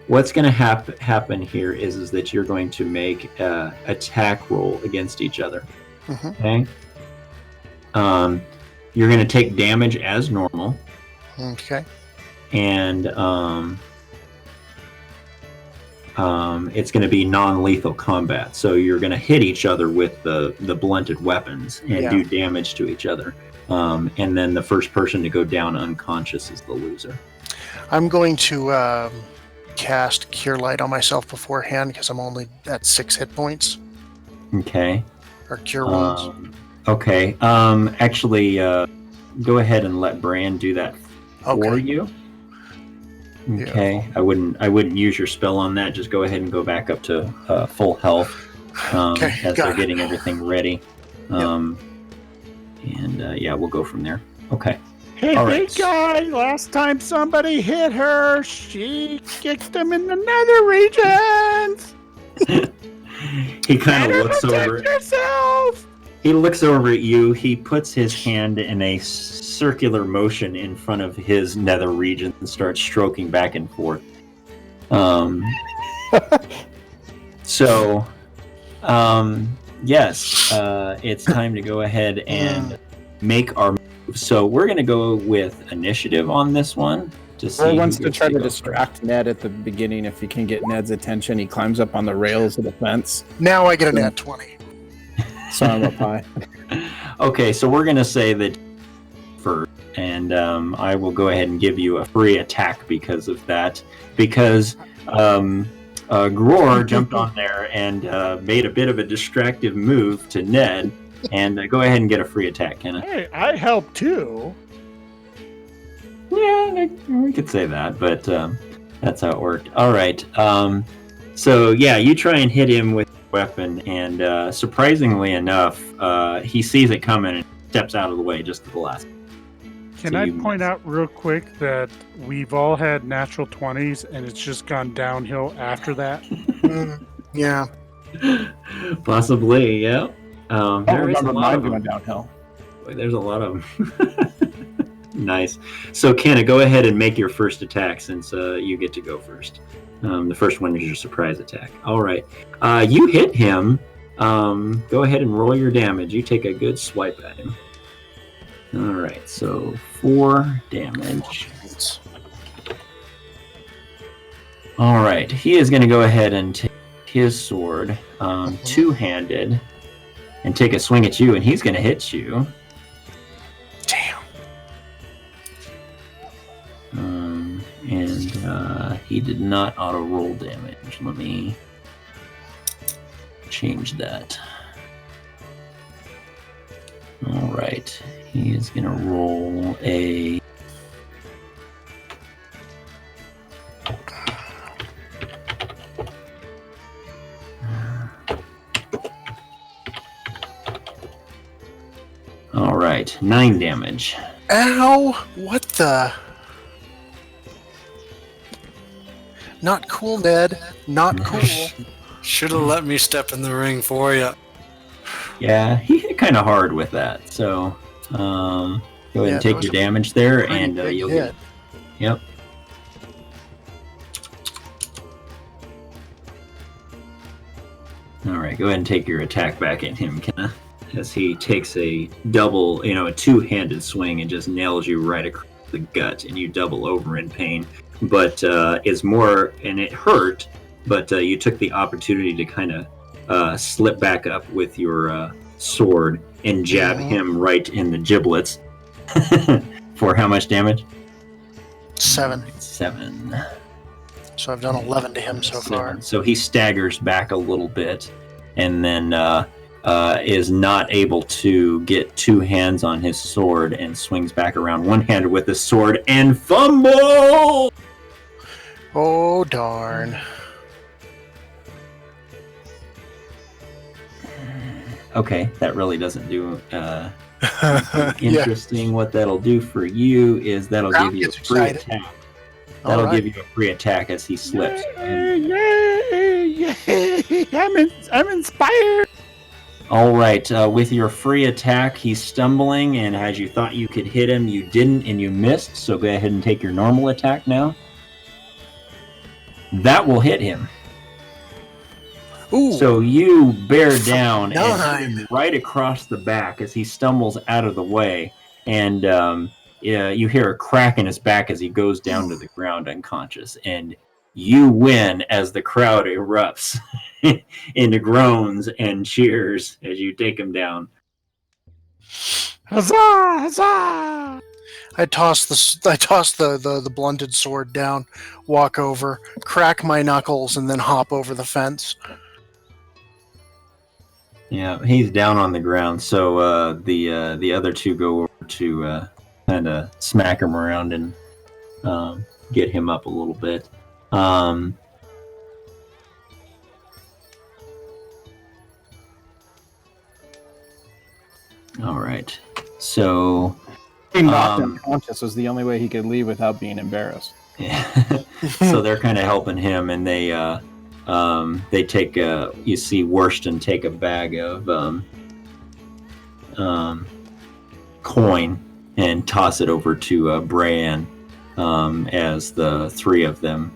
What's going to happen here is that you're going to make an attack roll against each other. Mhm. Okay. You're going to take damage as normal, Okay. and it's going to be non-lethal combat. So you're going to hit each other with the blunted weapons and Yeah. do damage to each other. And then the first person to go down unconscious is the loser. I'm going to cast Cure Light on myself beforehand because I'm only at 6 hit points. Okay. Or Cure Wounds. Okay. Actually, go ahead and let Bran do that for Okay. you. Okay. I wouldn't use your spell on that. Just go ahead and go back up to full health Okay, as got they're it. getting everything ready. And yeah, we'll go from there. Okay. Hey, All hey, right. guy! Last time somebody hit her, she kicked them in the nether regions. He kind of Better looks protect over. yourself. He looks over at you. He puts his hand in a circular motion in front of his nether region and starts stroking back and forth. So, yes, it's time to go ahead and make our move. So we're going to go with initiative on this one to see. Or who wants to gets try to go distract Ned at the beginning. If he can get Ned's attention, he climbs up on the rails of the fence. Now I get a nat 20. So I'm up high. first. Okay, so we're going to say that first, and I will go ahead and give you a free attack because of that. Because Gror jumped on there and made a bit of a distractive move to Ned. And go ahead and get a free attack, Kenna. Hey, I helped too. Yeah, we could say that, but that's how it worked. All right. So yeah, you try and hit him with your weapon, and surprisingly enough, he sees it coming and steps out of the way just at the last. Can So I you point miss. out real quick that we've all had natural 20s and it's just gone downhill after that? Yeah. Possibly, yeah. I There is a remember lot mine of going them. downhill. Boy, there's a lot of them. Nice. So, Kenna, go ahead and make your first attack since you get to go first. The first one is your surprise attack. All right. You hit him. Go ahead and roll your damage. You take a good swipe at him. All right. So 4 damage. All right. He is going to go ahead and take his sword, two-handed, and take a swing at you, and he's going to hit you. Damn. And he did not auto roll damage. Let me change that. All right, he is gonna roll a. All right, 9 damage. Ow! What the? Not cool, Ned. Not cool. Should have let me step in the ring for you. Yeah, he hit kind of hard with that. So go ahead Yeah, and that take was your a damage there, Pretty and big you'll hit. get. Yep. All right, go ahead and take your attack back at him, Kenna. as he takes a double, a two-handed swing and just nails you right across the gut, and you double over in pain. But is more, and it hurt, but you took the opportunity to kind of slip back up with your sword and jab him right in the giblets. For how much damage? 7. 7. So I've done 11 to him so far. So he staggers back a little bit, and then is not able to get two hands on his sword, and swings back around one-handed with the sword and fumble! Oh, darn. Okay, that really doesn't do interesting. What that'll do for you is that'll Crowd give you a gets free excited. attack. That'll give you a free attack as he slips. Yay! I'm inspired. All right, with your free attack, he's stumbling, and as you thought you could hit him, you didn't, and you missed. So go ahead and take your normal attack now. That will hit him. Ooh. So you bear down and Nine. hit him right across the back as he stumbles out of the way, and you hear a crack in his back as he goes down to the ground unconscious, and you win as the crowd erupts into groans and cheers as you take him down. Huzzah! Huzzah! I toss the blunted sword down, walk over, crack my knuckles, and then hop over the fence. Yeah, he's down on the ground, so the other two go over to kind of smack him around and get him up a little bit. All right, so Being knocked unconscious was the only way he could leave without being embarrassed. yeah. So they're kind of helping him, and they take you see Worston take a bag of coin and toss it over to Brian as the three of them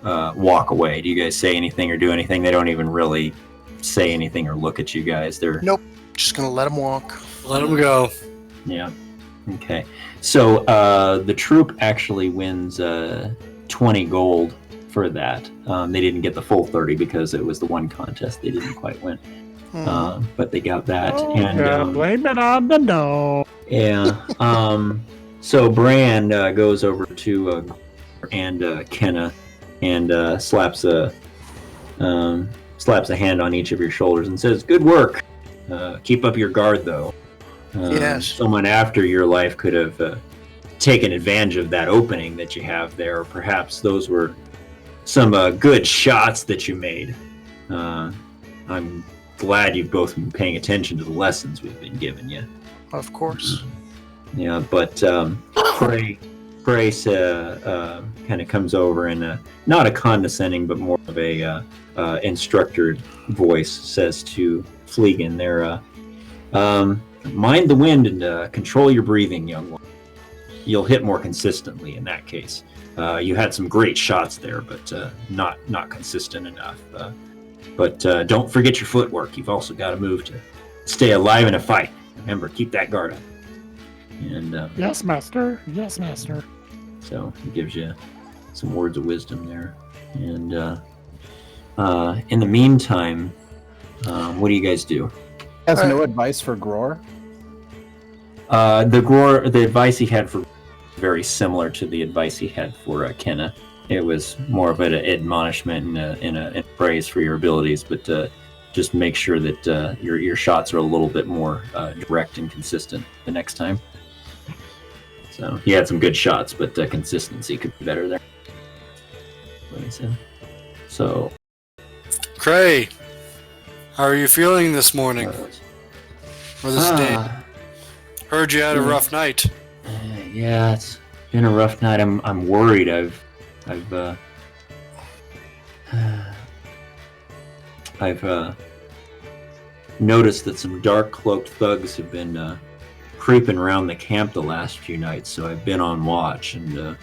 walk away. Do you guys say anything or do anything? They don't even really say anything or look at you guys. They're Nope. Just gonna let him walk. Let him go. yeah. Okay. So the troop actually wins 20 gold for that. They didn't get the full 30 because it was the one contest they didn't quite win. But they got that. And blame it on the no. yeah. So Brand goes over to Kenna and slaps a hand on each of your shoulders and says, "Good work. Keep up your guard, though. Yes. Someone after your life could have taken advantage of that opening that you have there, or perhaps those were some good shots that you made. I'm glad you've both been paying attention to the lessons we've been giving you." Of course. Yeah, but Prey kind of comes over and not a condescending, but more of a instructor voice says to Fleegan there, mind the wind and control your breathing, young one. You'll hit more consistently in that case. You had some great shots there, but not consistent enough. But don't forget your footwork. You've also got to move to stay alive in a fight. Remember, keep that guard up. And Yes, master. Yes, master. so he gives you some words of wisdom there. And in the meantime, what do you guys do? Has no advice for Gror? The advice he had for very similar to the advice he had for Kenna. It was more of an admonishment and a praise for your abilities, but just make sure that your shots are a little bit more direct and consistent the next time. So he had some good shots, but consistency could be better there. What he said. So, Cray, how are you feeling this morning? Or this day? Heard you had a rough night. Yeah, it's been a rough night. I'm worried. I've noticed that some dark cloaked thugs have been creeping around the camp the last few nights, so I've been on watch, and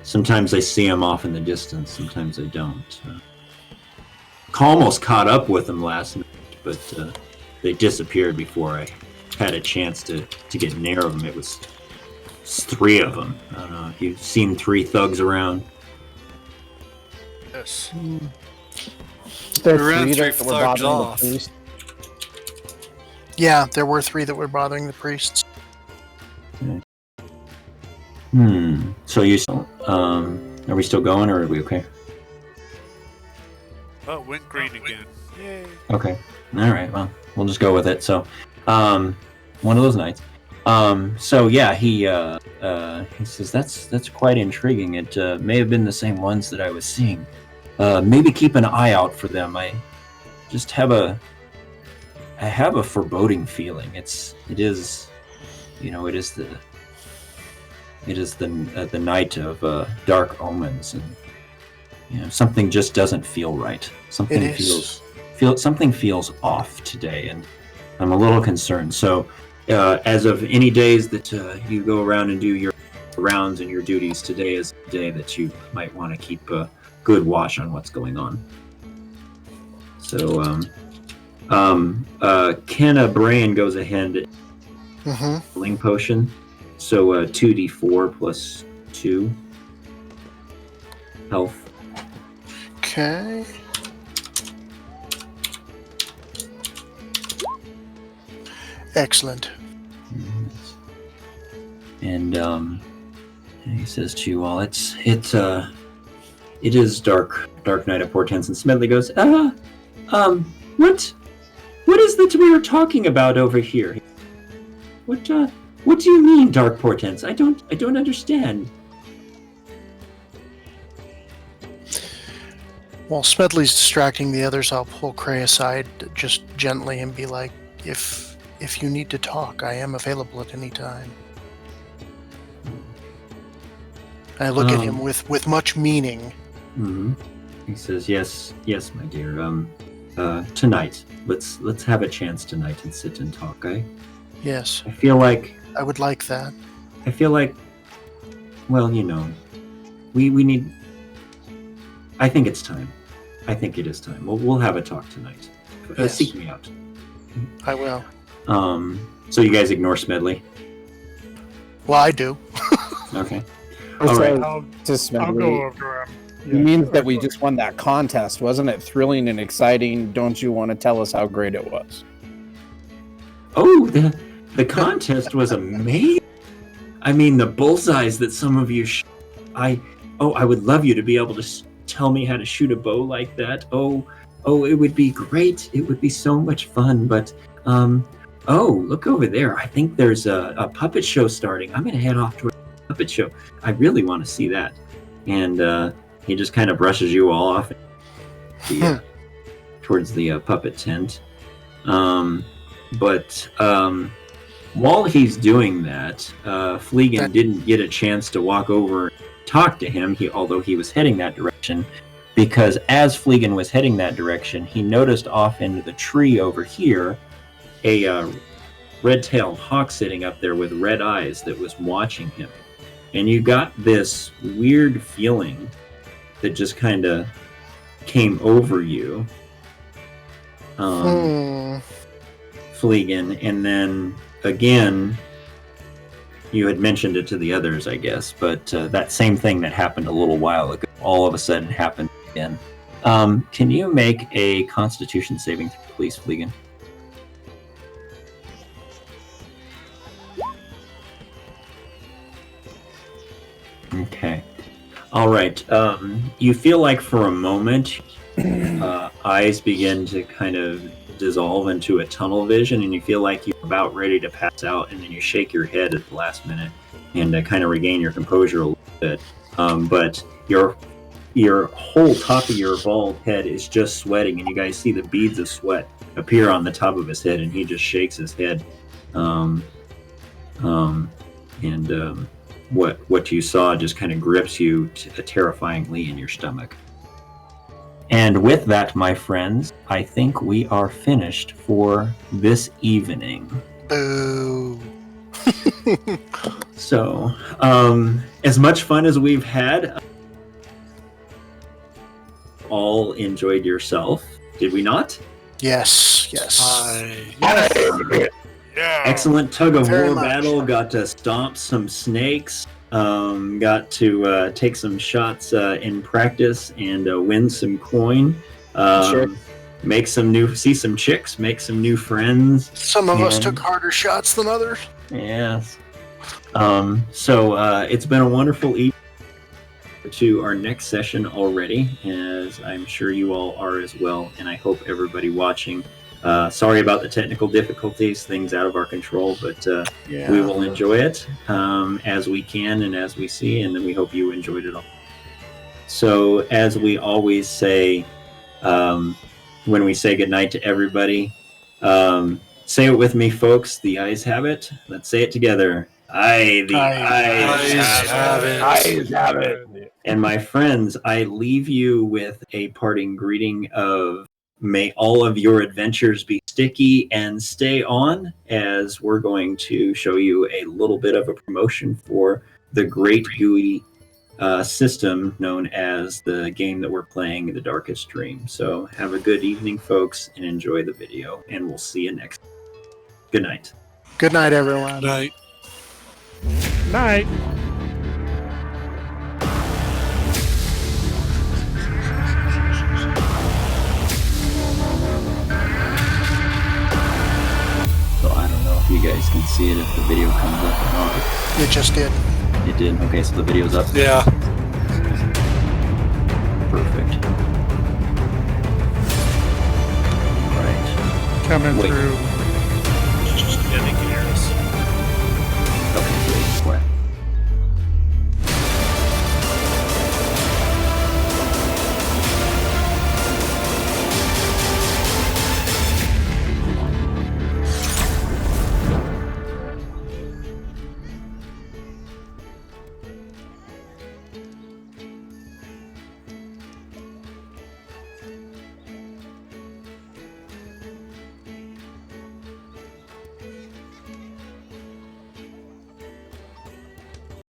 sometimes I see them off in the distance, sometimes I don't. Almost caught up with them last night, but they disappeared before I had a chance to get near them. It was 3 of them. I don't know if you've seen 3 thugs around. Yes. There We ran are 3 3 that were thugs bothering off. the priest. Yeah, there were 3 that were bothering the priests. So you still, are we still going, or are we okay? Oh, went green again. Yay. Okay. All right. Well, we'll just go with it. So, one of those nights. So yeah, he says that's quite intriguing. It may have been the same ones that I was seeing. Maybe keep an eye out for them. I just have a foreboding feeling. It is the night of dark omens, and something just doesn't feel right. Something feels off today, and I'm a little concerned. So, as of any days that you go around and do your rounds and your duties, today is the day that you might want to keep a good watch on what's going on. So, Kenna Brain goes ahead. Healing potion. So 2d4 plus 2 health. Okay. Excellent. And he says to you all, it is dark night of portents. And Smedley goes, what is that we were talking about over here? What do you mean, dark portents? I don't understand. While Smedley's distracting the others, I'll pull Cray aside just gently and be like, if you need to talk, I am available at any time. I look at him with much meaning. Mm-hmm. He says, yes, my dear. Tonight, let's have a chance tonight and sit and talk. Yes. I feel like I would like that. I feel like, well, we need. I think it's time. I think it is time. We'll have a talk tonight. Yes. Seek me out. I will. So you guys ignore Smedley? Well, I do. Okay. All All right. I'll To go Smedley, over him. it means that we just won that contest. Wasn't it thrilling and exciting? Don't you want to tell us how great it was? Oh, the contest was amazing. I mean, the bullseyes that some of you I would love you to be able to tell me how to shoot a bow like that. Oh, it would be great. It would be so much fun. But, look over there. I think there's a puppet show starting. I'm going to head off to a puppet show. I really want to see that. And he just kind of brushes you all off towards the puppet tent. But while he's doing that, Fleegan didn't get a chance to walk over and talk to him, although he was heading that direction, because as Fleegan was heading that direction, he noticed off into the tree over here a red-tailed hawk sitting up there with red eyes that was watching him. And you got this weird feeling that just kind of came over you. Fleegan, and then again, you had mentioned it to the others, I guess, but that same thing that happened a little while ago all of a sudden happened again. Can you make a Constitution saving throw, please, Fleegan? Okay. All right. You feel like for a moment, eyes begin to kind of dissolve into a tunnel vision, and you feel like you're about ready to pass out, and then you shake your head at the last minute and kind of regain your composure a little bit. But your whole top of your bald head is just sweating, and you guys see the beads of sweat appear on the top of his head, and he just shakes his head. What you saw just kind of grips you terrifyingly in your stomach. And with that, my friends, I think we are finished for this evening. Boo. So, as much fun as we've had, all enjoyed yourself, did we not? Yes. Yes. Yeah. Excellent tug of Very war much. battle. Got to stomp some snakes. Got to take some shots in practice and win some coin. Sure. See some chicks, make some new friends. Some of us And- took harder shots than others. Yes. So it's been a wonderful evening to our next session already, as I'm sure you all are as well, and I hope everybody watching. Sorry about the technical difficulties, things out of our control, but we will enjoy it as we can and as we see, and then we hope you enjoyed it all. So, as we always say, when we say goodnight to everybody, say it with me, folks. The eyes have it. Let's say it together. The eyes have it. And my friends, I leave you with a parting greeting of may all of your adventures be sticky and stay on, as we're going to show you a little bit of a promotion for the Great Gooey system known as the game that we're playing, The Darkest Dream. So have a good evening, folks, and enjoy the video, and we'll see you next time. Good night. Good night, everyone. Night. Night. So I don't know if you guys can see it if the video comes up or not. It just did. It did. Okay, so the video's up. Yeah. Perfect. Right. Coming Wait. through.